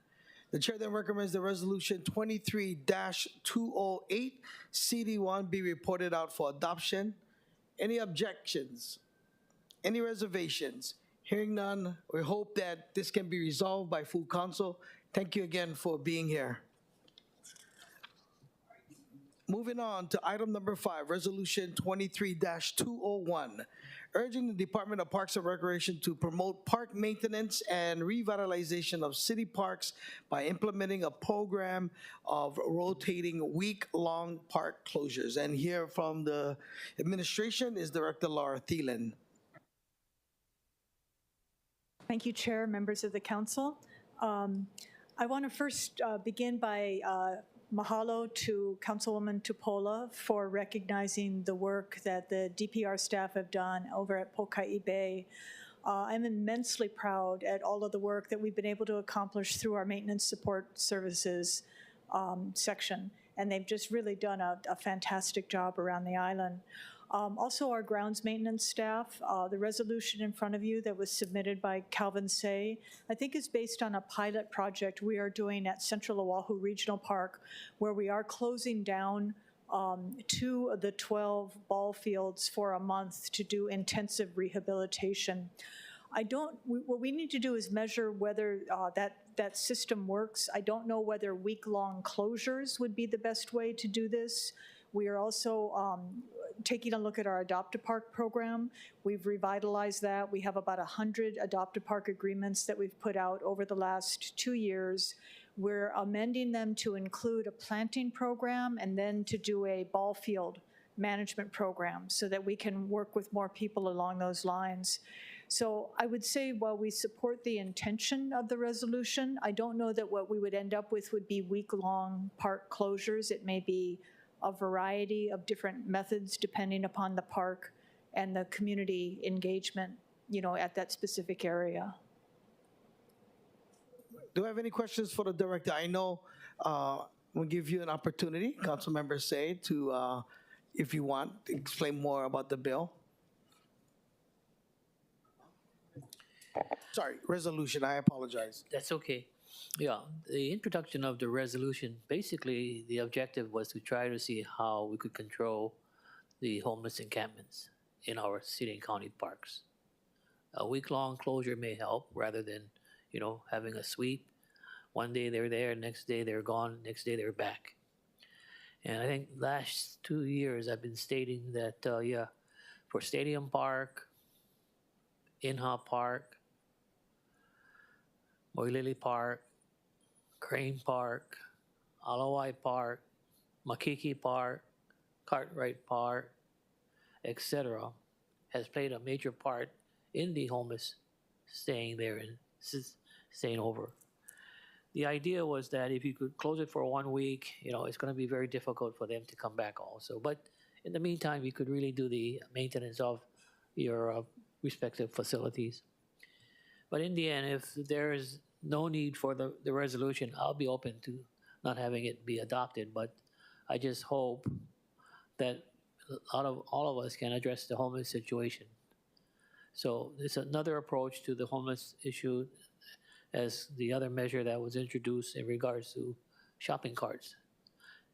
The chair then recommends the Resolution 23-208 CD1 be reported out for adoption. Any objections? Any reservations? Hearing none, we hope that this can be resolved by full council. Thank you again for being here. Moving on to item number 5, Resolution 23-201, urging the Department of Parks and Recreation to promote park maintenance and revitalization of city parks by implementing a program of rotating week-long park closures. And here from the administration is Director Laura Thielen. Thank you, Chair, members of the council. I want to first begin by mahalo to Councilwoman Tupola for recognizing the work that the DPR staff have done over at Pokai Bay. I'm immensely proud at all of the work that we've been able to accomplish through our maintenance support services section, and they've just really done a fantastic job around the island. Also, our grounds maintenance staff, the resolution in front of you that was submitted by Calvin Say, I think is based on a pilot project we are doing at Central Oahu Regional Park, where we are closing down 2 of the 12 ball fields for a month to do intensive rehabilitation. What we need to do is measure whether that system works. I don't know whether week-long closures would be the best way to do this. We are also taking a look at our Adopt-A-Park program. We've revitalized that. We have about 100 Adopt-A-Park agreements that we've put out over the last 2 years. We're amending them to include a planting program and then to do a ball field management program so that we can work with more people along those lines. So I would say while we support the intention of the resolution, I don't know that what we would end up with would be week-long park closures. It may be a variety of different methods depending upon the park and the community engagement, at that specific area. Do I have any questions for the director? I know we'll give you an opportunity, Councilmember Say, to, if you want, explain more about the bill. Sorry, resolution, I apologize. That's okay. Yeah, the introduction of the resolution, basically the objective was to try to see how we could control the homeless encampments in our city and county parks. A week-long closure may help rather than, having a sweep. One day they're there, next day they're gone, next day they're back. And I think last 2 years I've been stating that, for Stadium Park, Inha Park, Moilili Park, Crane Park, Alawai Park, Makiki Park, Cartwright Park, etc., has played a major part in the homeless staying there and staying over. The idea was that if you could close it for 1 week, it's going to be very difficult for them to come back also. But in the meantime, you could really do the maintenance of your respective facilities. But in the end, if there is no need for the resolution, I'll be open to not having it be adopted. But I just hope that all of us can address the homeless situation. So it's another approach to the homeless issue as the other measure that was introduced in regards to shopping carts.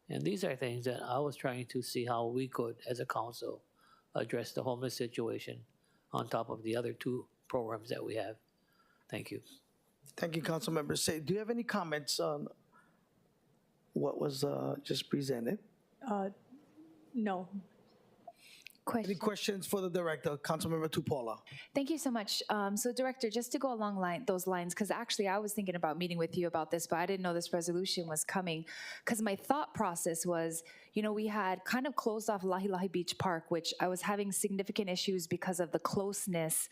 And these are things that I was trying to see how we could, as a council, address the homeless situation on top of the other 2 programs that we have. Thank you. Thank you, Councilmember Say. Do you have any comments on what was just presented? No. Any questions for the director, Councilmember Tupola? Thank you so much. So, Director, just to go along those lines, because actually I was thinking about meeting with you about this, but I didn't know this resolution was coming. Because my thought process was, we had kind of closed off Lahi Lahi Beach Park, which I was having significant issues because of the closeness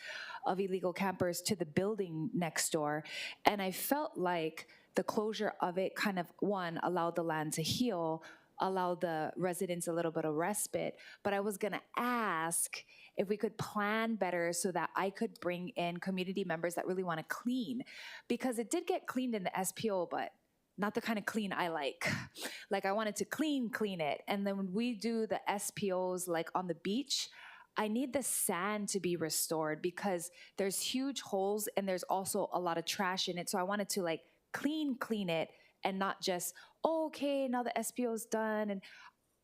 of illegal campers to the building next door. And I felt like the closure of it kind of, one, allowed the land to heal, allow the residents a little bit of respite. But I was gonna ask if we could plan better so that I could bring in community members that really wanna clean. Because it did get cleaned in the SPO, but not the kind of clean I like. Like I wanted to clean it. And then when we do the SPOs like on the beach, I need the sand to be restored because there's huge holes and there's also a lot of trash in it. So I wanted to like clean it and not just, okay, now the SPO is done. And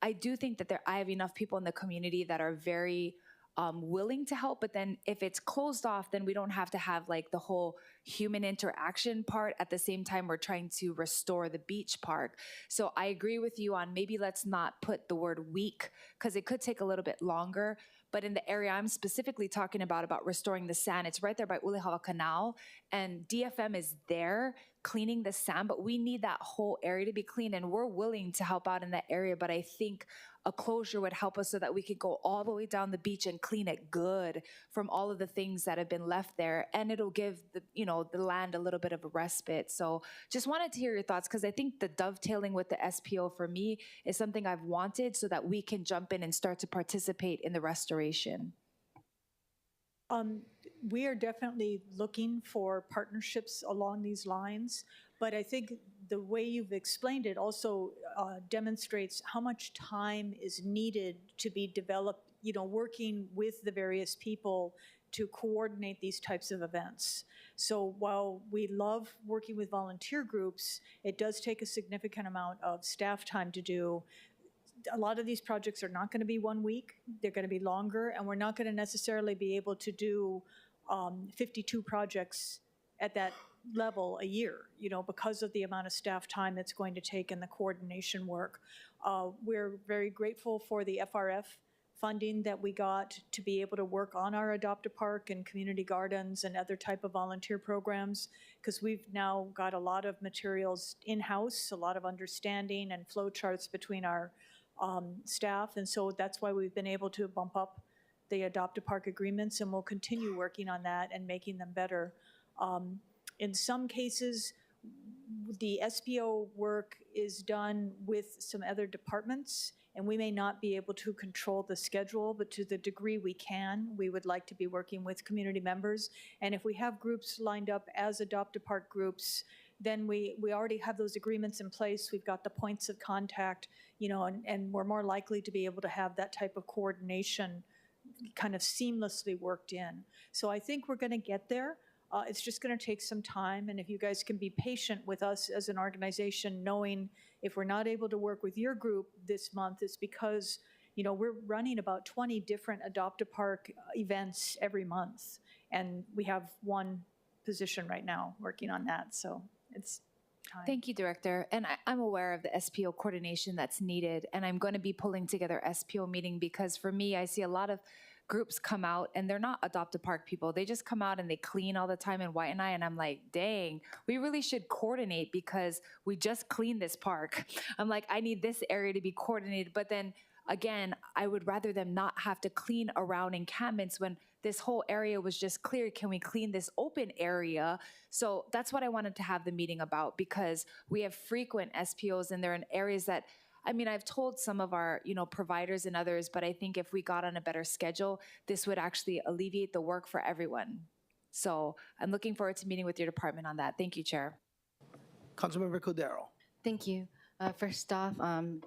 I do think that I have enough people in the community that are very willing to help. But then if it's closed off, then we don't have to have like the whole human interaction part. At the same time, we're trying to restore the beach park. So I agree with you on maybe let's not put the word week because it could take a little bit longer. But in the area I'm specifically talking about restoring the sand, it's right there by Ulehawa Canal, and DFM is there cleaning the sand, but we need that whole area to be clean, and we're willing to help out in that area, but I think a closure would help us so that we could go all the way down the beach and clean it good from all of the things that have been left there, and it'll give the land a little bit of a respite. So just wanted to hear your thoughts, because I think the dovetailing with the SPO for me is something I've wanted so that we can jump in and start to participate in the restoration. We are definitely looking for partnerships along these lines, but I think the way you've explained it also demonstrates how much time is needed to be developed, working with the various people to coordinate these types of events. So while we love working with volunteer groups, it does take a significant amount of staff time to do. A lot of these projects are not going to be 1 week, they're going to be longer, and we're not going to necessarily be able to do 52 projects at that level a year, because of the amount of staff time it's going to take and the coordination work. We're very grateful for the FRF funding that we got to be able to work on our Adopt-A-Park and community gardens and other type of volunteer programs, because we've now got a lot of materials in-house, a lot of understanding and flow charts between our staff, and so that's why we've been able to bump up the Adopt-A-Park agreements, and we'll continue working on that and making them better. In some cases, the SPO work is done with some other departments, and we may not be able to control the schedule, but to the degree we can, we would like to be working with community members. And if we have groups lined up as Adopt-A-Park groups, then we already have those agreements in place. We've got the points of contact, and we're more likely to be able to have that type of coordination kind of seamlessly worked in. So I think we're going to get there. It's just going to take some time, and if you guys can be patient with us as an organization, knowing if we're not able to work with your group this month, it's because we're running about 20 different Adopt-A-Park events every month, and we have one position right now working on that, so it's time. Thank you, Director. And I'm aware of the SPO coordination that's needed, and I'm going to be pulling together SPO meeting because for me, I see a lot of groups come out and they're not Adopt-A-Park people. They just come out and they clean all the time in Waianae, and I'm like, dang, we really should coordinate because we just cleaned this park. I'm like, I need this area to be coordinated, but then again, I would rather them not have to clean around encampments when this whole area was just cleared. Can we clean this open area? So that's what I wanted to have the meeting about, because we have frequent SPOs and they're in areas that, I've told some of our, providers and others, but I think if we got on a better schedule, this would actually alleviate the work for everyone. So I'm looking forward to meeting with your department on that. Thank you, Chair. Councilmember Cordero. Thank you. First off,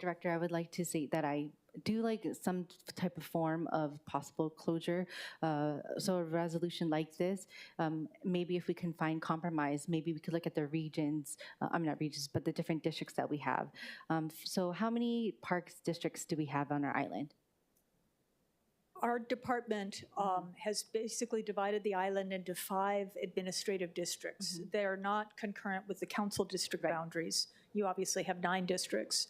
Director, I would like to say that I do like some type of form of possible closure. So a resolution like this, maybe if we can find compromise, maybe we could look at the regions, not regions, but the different districts that we have. So how many parks districts do we have on our island? Our department has basically divided the island into 5 administrative districts. They are not concurrent with the council district boundaries. You obviously have 9 districts.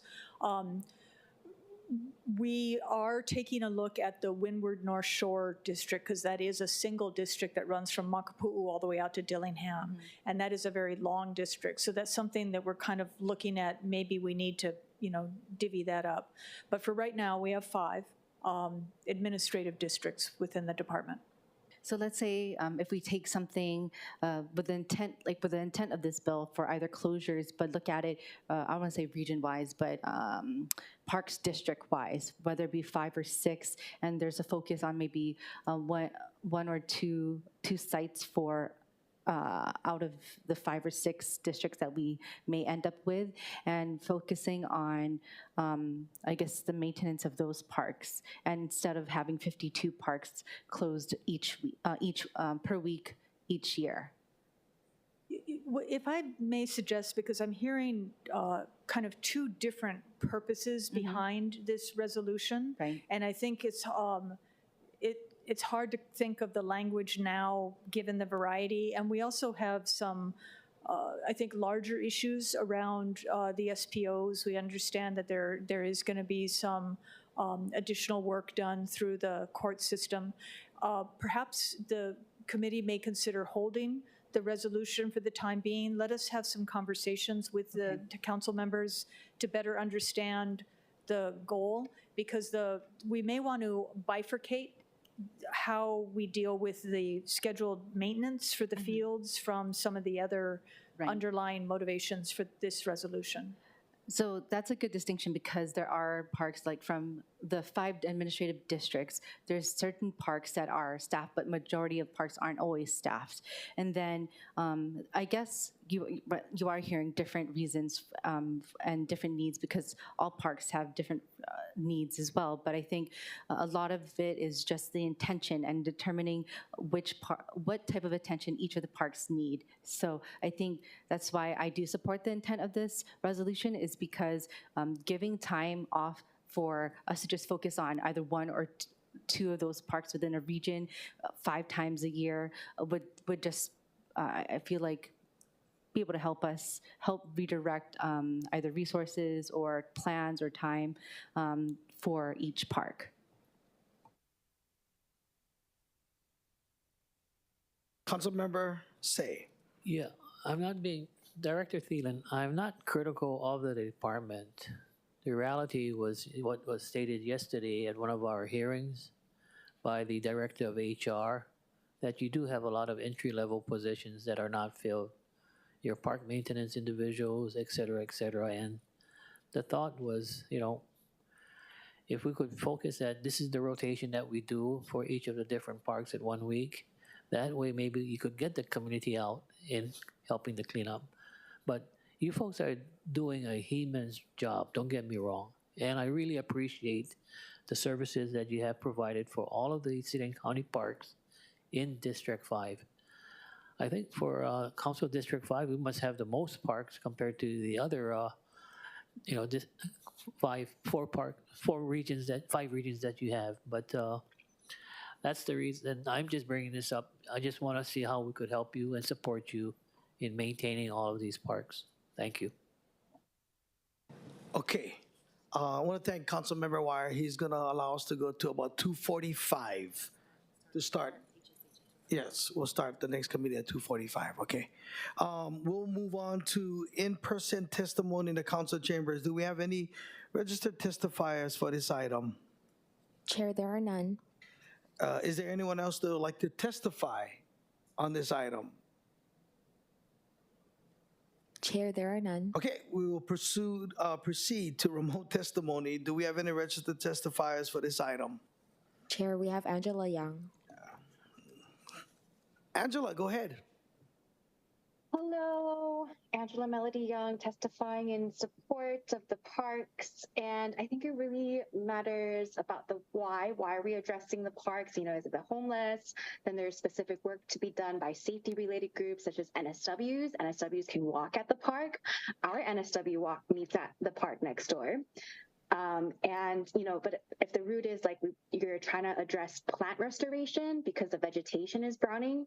We are taking a look at the Windward North Shore district because that is a single district that runs from Makapu'u all the way out to Dillingham. And that is a very long district. So that's something that we're kind of looking at. Maybe we need to, divvy that up. But for right now, we have 5 administrative districts within the department. So let's say if we take something with the intent of this bill for either closures, but look at it, I want to say region-wise, but parks district-wise, whether it be 5 or 6, and there's a focus on maybe one or two sites for out of the 5 or 6 districts that we may end up with, and focusing on, I guess, the maintenance of those parks. And instead of having 52 parks closed per week each year. If I may suggest, because I'm hearing kind of 2 different purposes behind this resolution, right. And I think it's hard to think of the language now, given the variety. And we also have some, I think, larger issues around the SPOs. We understand that there is going to be some additional work done through the court system. Perhaps the committee may consider holding the resolution for the time being. Let us have some conversations with the council members to better understand the goal, because we may want to bifurcate how we deal with the scheduled maintenance for the fields from some of the other underlying motivations for this resolution. So that's a good distinction, because there are parks, like from the 5 administrative districts, there's certain parks that are staffed, but majority of parks aren't always staffed. And then I guess you are hearing different reasons and different needs, because all parks have different needs as well. But I think a lot of it is just the intention and determining what type of attention each of the parks need. So I think that's why I do support the intent of this resolution, is because giving time off for us to just focus on either 1 or 2 of those parks within a region 5 times a year would just, I feel like, be able to help redirect either resources or plans or time for each park. Councilmember Say. Yeah, Director Thielen, I'm not critical of the department. The reality was what was stated yesterday at one of our hearings by the Director of HR, that you do have a lot of entry-level positions that are not filled. Your park maintenance individuals, et cetera, and the thought was, if we could focus that this is the rotation that we do for each of the different parks at 1 week, that way maybe you could get the community out in helping to clean up. But you folks are doing a immense job, don't get me wrong. And I really appreciate the services that you have provided for all of the city and county parks in District 5. I think for Council District 5, we must have the most parks compared to the other, five regions that you have. But that's the reason I'm just bringing this up. I just want to see how we could help you and support you in maintaining all of these parks. Thank you. Okay. I want to thank Councilmember Wire. He's going to allow us to go to about 2:45 to start. Yes, we'll start the next committee at 2:45, okay. We'll move on to in-person testimony in the council chambers. Do we have any registered testifiers for this item? Chair, there are none. Is there anyone else that would like to testify on this item? Chair, there are none. Okay, we will proceed to remote testimony. Do we have any registered testifiers for this item? Chair, we have Angela Young. Angela, go ahead. Hello, Angela Melody Young, testifying in support of the parks. And I think it really matters about the why. Why are we addressing the parks? Is it the homeless? Then there's specific work to be done by safety-related groups such as NSWs. NSWs can walk at the park. Our NSW walk meets at the park next door. But if the root is like you're trying to address plant restoration because the vegetation is browning,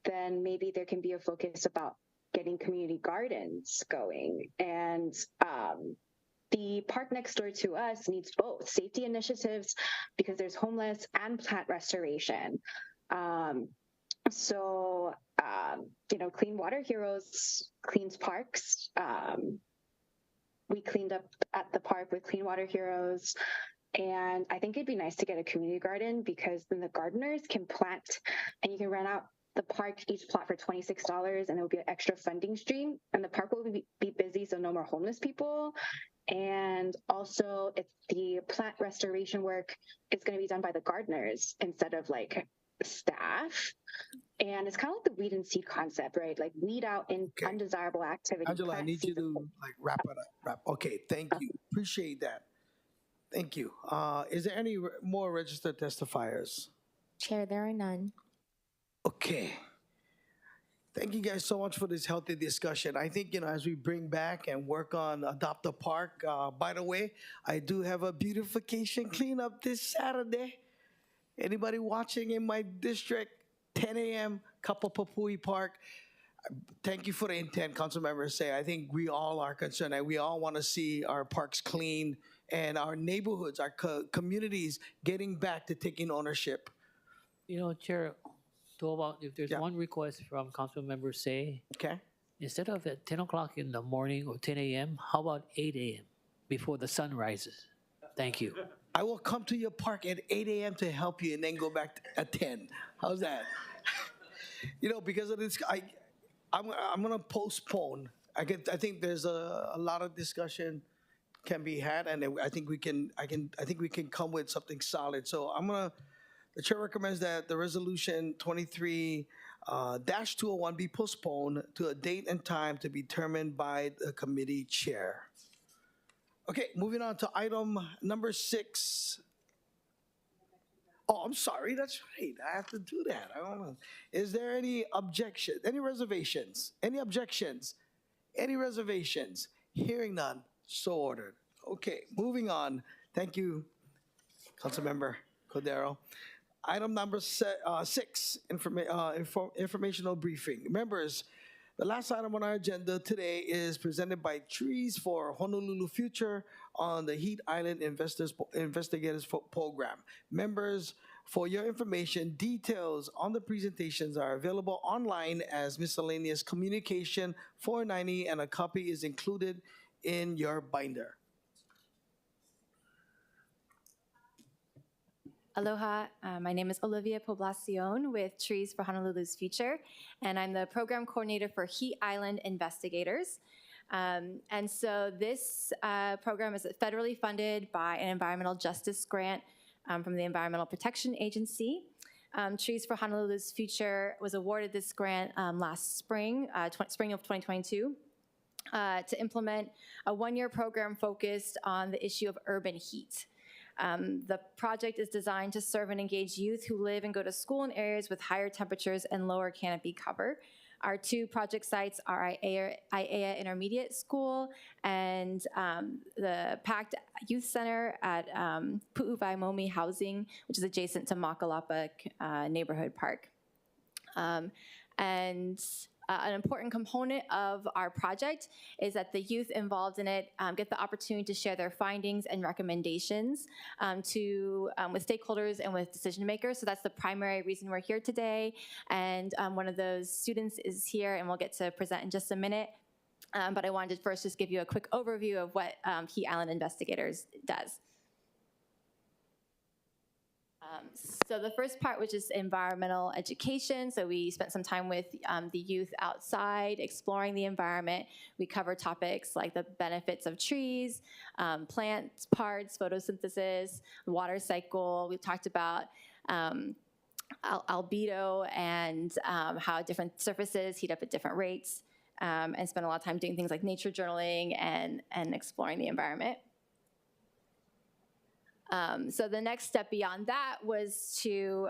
then maybe there can be a focus about getting community gardens going. And the park next door to us needs both safety initiatives because there's homeless and plant restoration. Clean Water Heroes cleans parks. We cleaned up at the park with Clean Water Heroes. And I think it'd be nice to get a community garden because then the gardeners can plant and you can rent out the park, each plot for $26, and it will be an extra funding stream. And the park will be busy, so no more homeless people. And also, it's the plant restoration work is going to be done by the gardeners instead of like staff. And it's kind of like the weed and seed concept, right? Like weed out in undesirable activity. Angela, I need you to wrap it up. Okay, thank you. Appreciate that. Thank you. Is there any more registered testifiers? Chair, there are none. Okay. Thank you guys so much for this healthy discussion. I think, as we bring back and work on Adopt a Park, by the way, I do have a beautification cleanup this Saturday. Anybody watching in my district, 10 a.m., Kapapapui Park. Thank you for the intent, Councilmember Say. I think we all are concerned and we all want to see our parks clean and our neighborhoods, our communities getting back to taking ownership. Chair, if there's one request from Councilmember Say, okay, instead of at 10 o'clock in the morning or 10 a.m., how about 8 a.m. before the sun rises? Thank you. I will come to your park at 8 a.m. to help you and then go back at 10. How's that? Because of this, I'm going to postpone. I think there's a lot of discussion can be had, and I think we can come with something solid. So the chair recommends that the resolution 23-201 be postponed to a date and time to be determined by the committee chair. Okay, moving on to item number 6. Oh, I'm sorry, that's right. I have to do that. I don't know. Is there any objection, any reservations, any objections, any reservations? Hearing none, so ordered. Okay, moving on. Thank you, Councilmember Cordero. Item number 6, informational briefing. Members, The last item on our agenda today is presented by Trees for Honolulu Future on the Heat Island Investigators Program. Members, for your information, details on the presentations are available online as miscellaneous communication 490, and a copy is included in your binder. Aloha, my name is Olivia Poblacion with Trees for Honolulu's Future, and I'm the program coordinator for Heat Island Investigators. And so this program is federally funded by an environmental justice grant from the Environmental Protection Agency. Trees for Honolulu's Future was awarded this grant last spring, spring of 2022, to implement a one-year program focused on the issue of urban heat. The project is designed to serve and engage youth who live and go to school in areas with higher temperatures and lower canopy cover. Our two project sites are IAEA Intermediate School and the Packed Youth Center at Pu'uwaimomi Housing, which is adjacent to Makalapa Neighborhood Park. An important component of our project is that the youth involved in it get the opportunity to share their findings and recommendations with stakeholders and with decision makers. So that's the primary reason we're here today. And one of those students is here, and we'll get to present in just a minute. But I wanted to first just give you a quick overview of what Heat Island Investigators does. So the first part was just environmental education. So we spent some time with the youth outside, exploring the environment. We covered topics like the benefits of trees, plant parts, photosynthesis, water cycle. We talked about albedo and how different surfaces heat up at different rates, and spent a lot of time doing things like nature journaling and exploring the environment. So the next step beyond that was to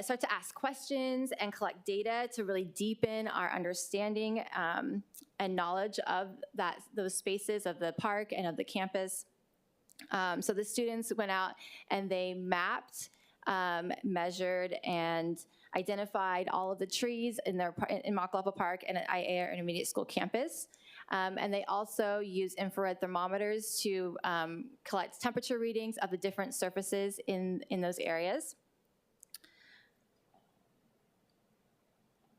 start to ask questions and collect data to really deepen our understanding and knowledge of those spaces of the park and of the campus. So the students went out and they mapped, measured, and identified all of the trees in Makalapa Park and at IAEA Intermediate School campus. And they also use infrared thermometers to collect temperature readings of the different surfaces in those areas.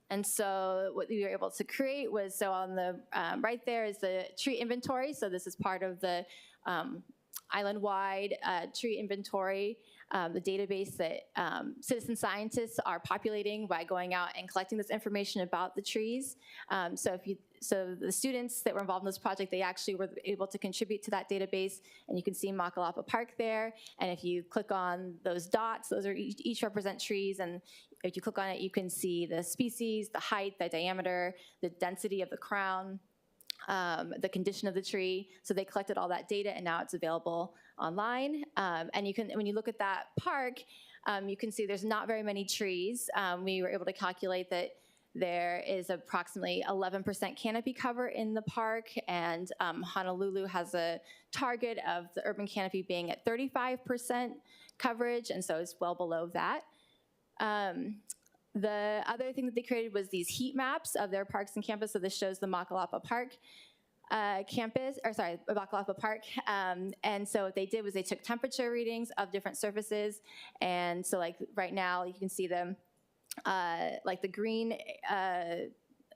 And so what we were able to create was, so on the right there is the tree inventory. So this is part of the island-wide tree inventory, the database that citizen scientists are populating by going out and collecting this information about the trees. So the students that were involved in this project, they actually were able to contribute to that database, and you can see Makalapa Park there. And if you click on those dots, those are each represent trees, and if you click on it, you can see the species, the height, the diameter, the density of the crown, the condition of the tree. So they collected all that data, and now it's available online. And you can, when you look at that park, you can see there's not very many trees. We were able to calculate that there is approximately 11% canopy cover in the park, and Honolulu has a target of the urban canopy being at 35% coverage, and so it's well below that. The other thing that they created was these heat maps of their parks and campus. So this shows the Makalapa Park Makalapa Park. And so what they did was they took temperature readings of different surfaces. And so like right now you can see them, like the green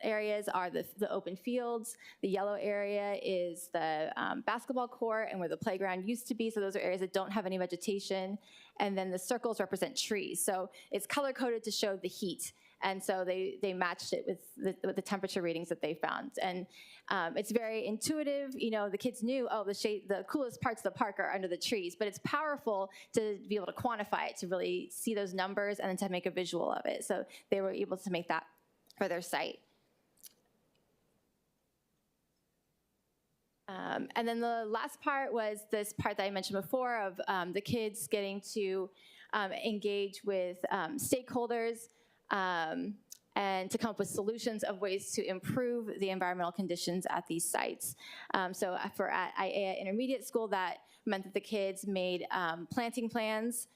areas are the open fields. The yellow area is the basketball court and where the playground used to be. So those are areas that don't have any vegetation. And then the circles represent trees. So it's color coded to show the heat. And so they matched it with the temperature readings that they found. And it's very intuitive. You know, the kids knew, oh, the coolest parts of the park are under the trees. But it's powerful to be able to quantify it, to really see those numbers and then to make a visual of it. So they were able to make that for their site. And then the last part was this part that I mentioned before of the kids getting to engage with stakeholders and to come up with solutions of ways to improve the environmental conditions at these sites. So for at IAEA Intermediate School, that meant that the kids made planting plans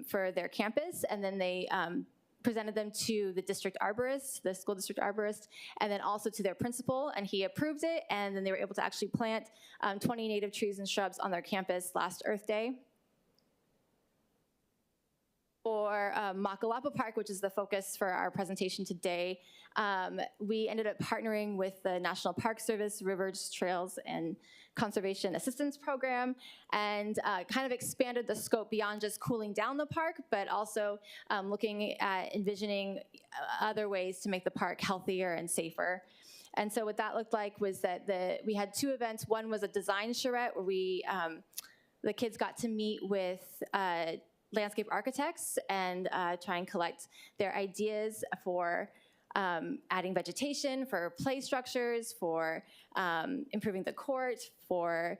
for their campus, and then they presented them to the district arborist, the school district arborist, and then also to their principal, and he approved it, and then they were able to actually plant 20 native trees and shrubs on their campus last Earth Day. For Makalapa Park, which is the focus for our presentation today, we ended up partnering with the National Park Service Rivers, Trails, and Conservation Assistance Program, and kind of expanded the scope beyond just cooling down the park, but also looking at envisioning other ways to make the park healthier and safer. And so what that looked like was that we had two events. One was a design charrette where the kids got to meet with landscape architects and try and collect their ideas for adding vegetation, for play structures, for improving the court, for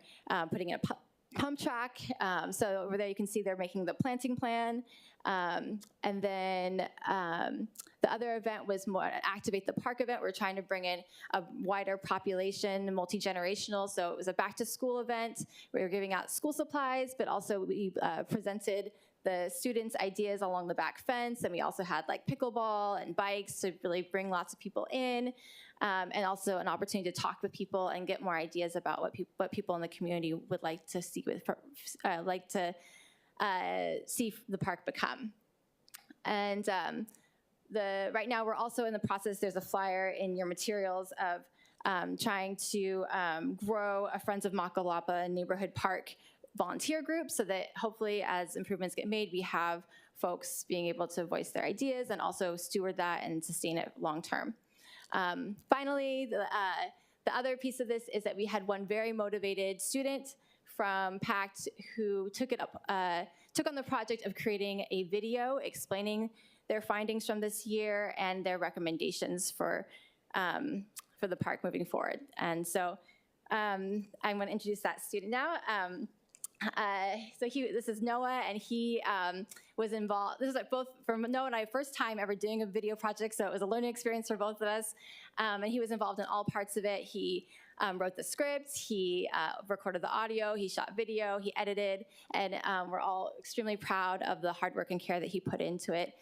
putting in a pump track. So over there you can see they're making the planting plan. And then the other event was more an Activate the Park event. We're trying to bring in a wider population, multi-generational. So it was a back to school event. We were giving out school supplies, but also we presented the students' ideas along the back fence, and we also had like pickleball and bikes to really bring lots of people in, and also an opportunity to talk with people and get more ideas about what people in the community would like to see see the park become. And right now we're also in the process. There's a flyer in your materials of trying to grow a Friends of Makalapa neighborhood park volunteer group, so that hopefully as improvements get made, we have folks being able to voice their ideas and also steward that and sustain it long term. Finally, the other piece of this is that we had one very motivated student from PACT who took on the project of creating a video explaining their findings from this year and their recommendations for the park moving forward. And so I'm going to introduce that student now. This is Noah, and he was involved. This is like both for Noah and I, first time ever doing a video project, so it was a learning experience for both of us. And he was involved in all parts of it. He wrote the script, he recorded the audio, he shot video, he edited, and we're all extremely proud of the hard work and care that he put into it.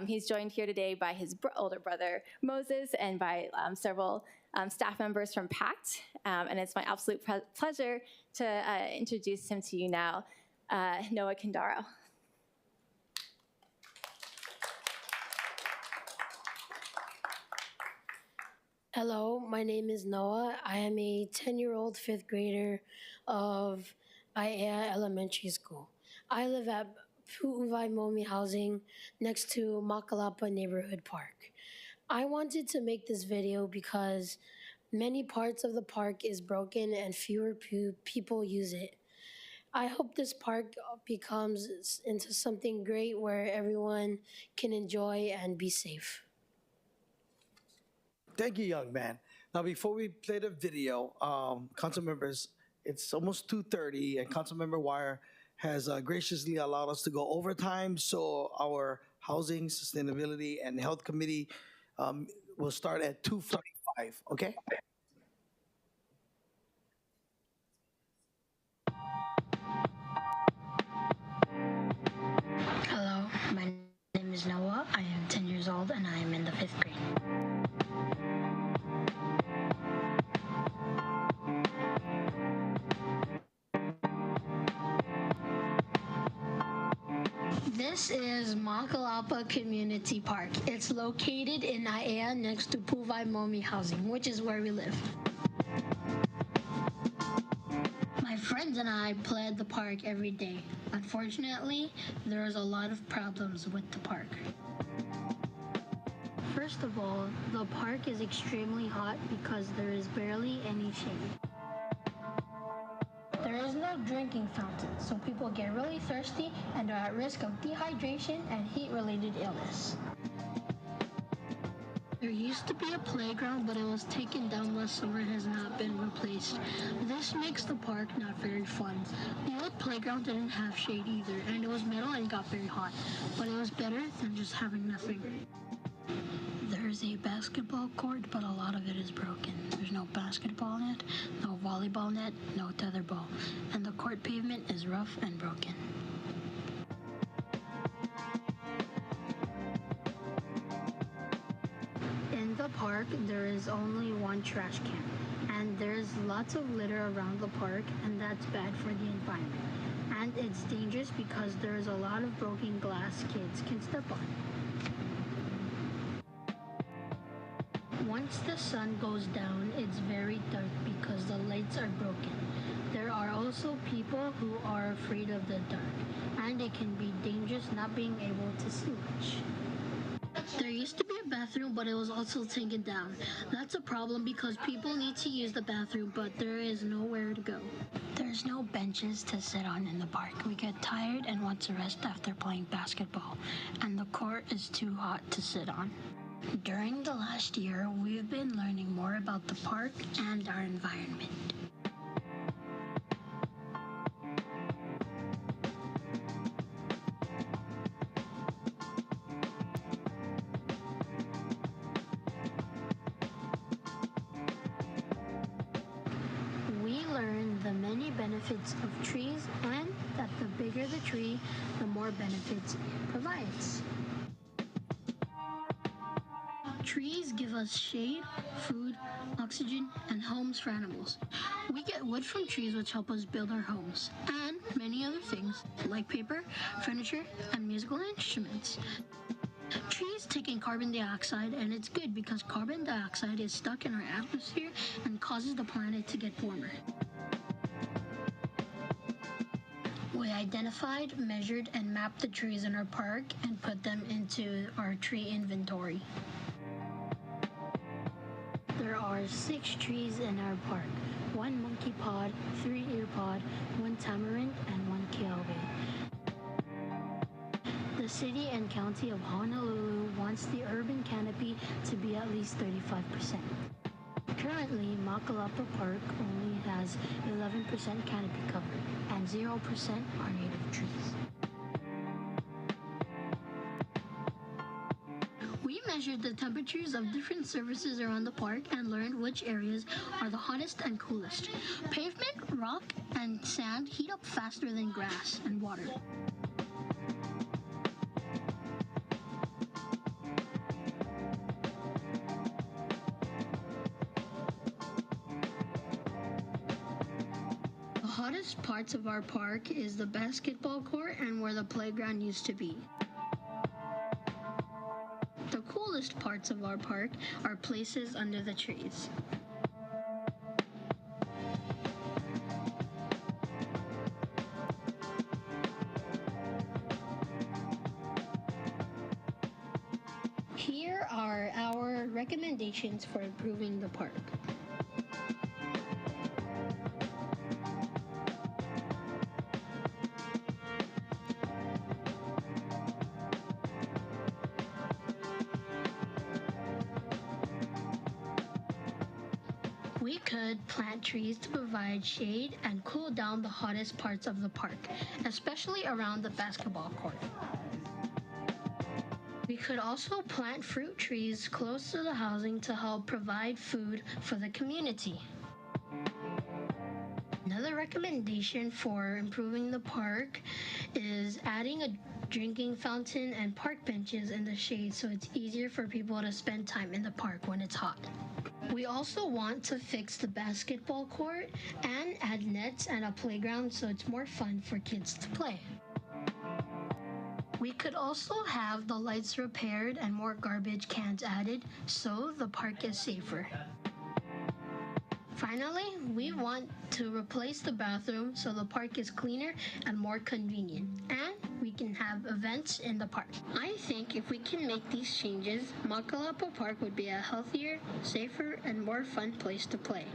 He's joined here today by his older brother, Moses, and by several staff members from PACT, and it's my absolute pleasure to introduce him to you now, Noah Kindaro. Hello, my name is Noah. I am a 10-year-old fifth grader of Aiea Elementary School. I live at Pu'uwai Momi Housing next to Makalapa Neighborhood Park. I wanted to make this video because many parts of the park is broken and fewer people use it. I hope this park becomes into something great where everyone can enjoy and be safe. Thank you, young man. Now, before we play the video, council members, it's almost 2:30, and Councilmember Wire has graciously allowed us to go overtime, so our Housing, Sustainability, and Health Committee will start at 2:45, okay? Hello, my name is Noah. I am 10 years old and I am in the 5th grade. This is Makalapa Community Park. It's located in Aiea next to Pu'uwai Momi Housing, which is where we live. My friends and I play at the park every day. Unfortunately, there is a lot of problems with the park. First of all, the park is extremely hot because there is barely any shade. There is no drinking fountain, so people get really thirsty and are at risk of dehydration and heat-related illness. There used to be a playground, but it was taken down last summer and has not been replaced. This makes the park not very fun. The old playground didn't have shade either, and it was metal and got very hot, but it was better than just having nothing. There's a basketball court, but a lot of it is broken. There's no basketball net, no volleyball net, no tetherball, and the court pavement is rough and broken. park, there is only one trash can, and there's lots of litter around the park, and that's bad for the environment. And it's dangerous because there's a lot of broken glass kids can step on. Once the sun goes down, it's very dark because the lights are broken. There are also people who are afraid of the dark, and it can be dangerous not being able to see much. There used to be a bathroom, but it was also taken down. That's a problem because people need to use the bathroom, but there is nowhere to go. There's no benches to sit on in the park. We get tired and want to rest after playing basketball, and the court is too hot to sit on. During the last year, we've been learning more about the park and our environment. We learned the many benefits of trees and that the bigger the tree, the more benefits it provides. Trees give us shade, food, oxygen, and homes for animals. We get wood from trees which help us build our homes, and many other things like paper, furniture, and musical instruments. Trees take in carbon dioxide, and it's good because carbon dioxide is stuck in our atmosphere and causes the planet to get warmer. We identified, measured, and mapped the trees in our park and put them into our tree inventory. There are 6 trees in our park, 1 monkey pod, 3 ear pod, 1 tamarind, and 1 kiawe. The city and county of Honolulu wants the urban canopy to be at least 35%. Currently, Makalapa Park only has 11% canopy cover, and 0% are native trees. We measured the temperatures of different surfaces around the park and learned which areas are the hottest and coolest. Pavement, rock, and sand heat up faster than grass and water. The hottest parts of our park is the basketball court and where the playground used to be. The coolest parts of our park are places under the trees. Here are our recommendations for improving the park. We could plant trees to provide shade and cool down the hottest parts of the park, especially around the basketball court. We could also plant fruit trees close to the housing to help provide food for the community. Another recommendation for improving the park is adding a drinking fountain and park benches in the shade so it's easier for people to spend time in the park when it's hot. We also want to fix the basketball court and add nets and a playground so it's more fun for kids to play. We could also have the lights repaired and more garbage cans added so the park is safer. Finally, we want to replace the bathroom so the park is cleaner and more convenient, and we can have events in the park. I think if we can make these changes, Makalapa Park would be a healthier, safer, and more fun place to play.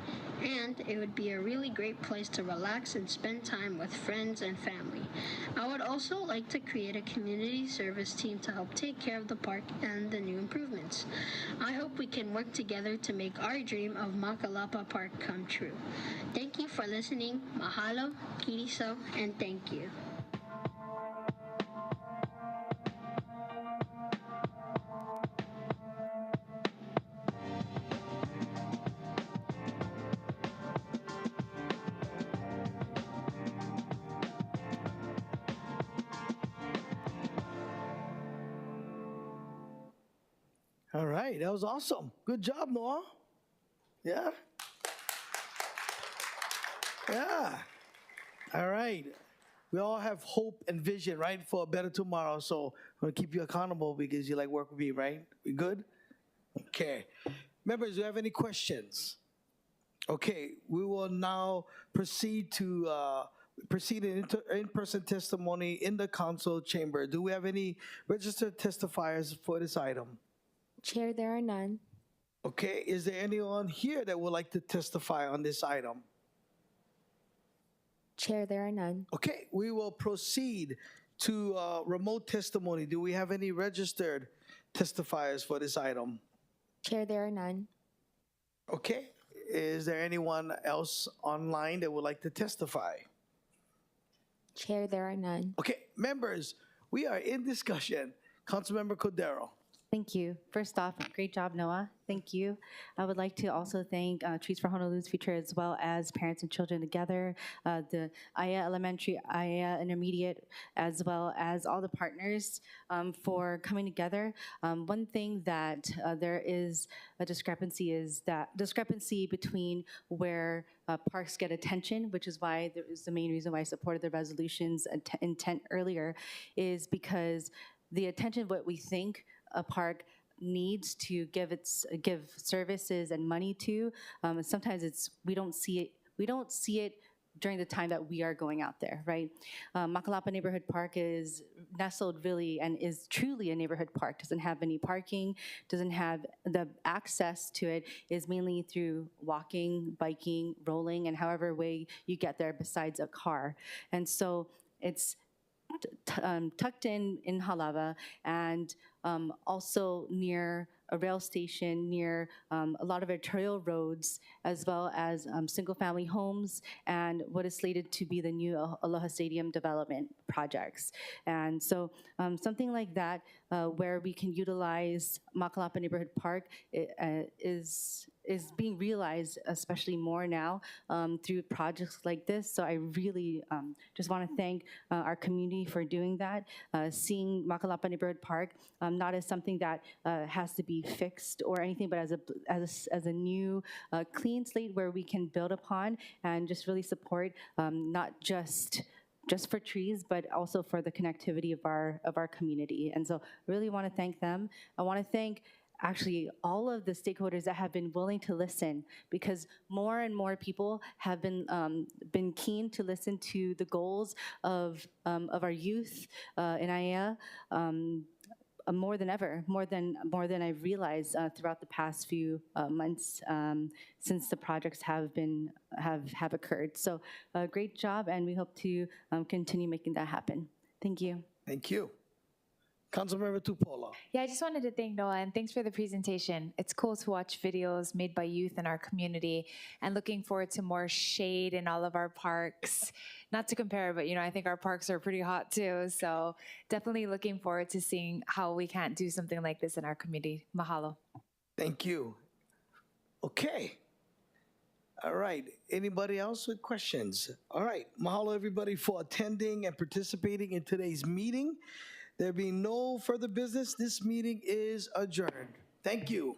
And it would be a really great place to relax and spend time with friends and family. I would also like to create a community service team to help take care of the park and the new improvements. I hope we can work together to make our dream of Makalapa Park come true. Thank you for listening. Mahalo, kiriso, and thank you. All right, that was awesome. Good job, Noah. Yeah? Yeah. All right. We all have hope and vision, right, for a better tomorrow. So I'm going to keep you accountable because you like work with me, right? We good? Okay. Members, do you have any questions? Okay, we will now proceed to proceed in-person testimony in the council chamber. Do we have any registered testifiers for this item? Chair, there are none. Okay, is there anyone here that would like to testify on this item? Chair, there are none. Okay, we will proceed to remote testimony. Do we have any registered testifiers for this item? Chair, there are none. Okay, is there anyone else online that would like to testify? Chair, there are none. Okay, members, we are in discussion. Councilmember Cordero. Thank you. First off, great job, Noah. Thank you. I would like to also thank Trees for Honolulu's Future, as well as Parents and Children Together, the Aya Elementary, Aya Intermediate, as well as all the partners for coming together. One thing that there is a discrepancy is that discrepancy between where parks get attention, which is why there is the main reason why I supported the resolution's intent earlier, is because the attention, what we think a park needs to give services and money to. Sometimes we don't see it during the time that we are going out there, right? Makalapa Neighborhood Park is nestled really and is truly a neighborhood park. Doesn't have any parking, doesn't have the access to it is mainly through walking, biking, rolling, and however way you get there besides a car. And so it's tucked in Halawa, and also near a rail station, near a lot of arterial roads, as well as single-family homes and what is slated to be the new Aloha Stadium development projects. And so something like that, where we can utilize Makalapa Neighborhood Park is being realized, especially more now through projects like this. So I really just want to thank our community for doing that, seeing Makalapa Neighborhood Park not as something that has to be fixed or anything, but as a new clean slate where we can build upon and just really support not just for trees, but also for the connectivity of our community. And so I really want to thank them. I want to thank actually all of the stakeholders that have been willing to listen, because more and more people have been keen to listen to the goals of our youth in Aya. More than ever, more than I've realized throughout the past few months since the projects have occurred. So great job, and we hope to continue making that happen. Thank you. Thank you. Councilmember Tupola. Yeah, I just wanted to thank Noah, and thanks for the presentation. It's cool to watch videos made by youth in our community, and looking forward to more shade in all of our parks. Not to compare, but I think our parks are pretty hot too. So definitely looking forward to seeing how we can do something like this in our community. Mahalo. Thank you. Okay. All right. Anybody else with questions? All right. Mahalo, everybody, for attending and participating in today's meeting. There being no further business, this meeting is adjourned. Thank you.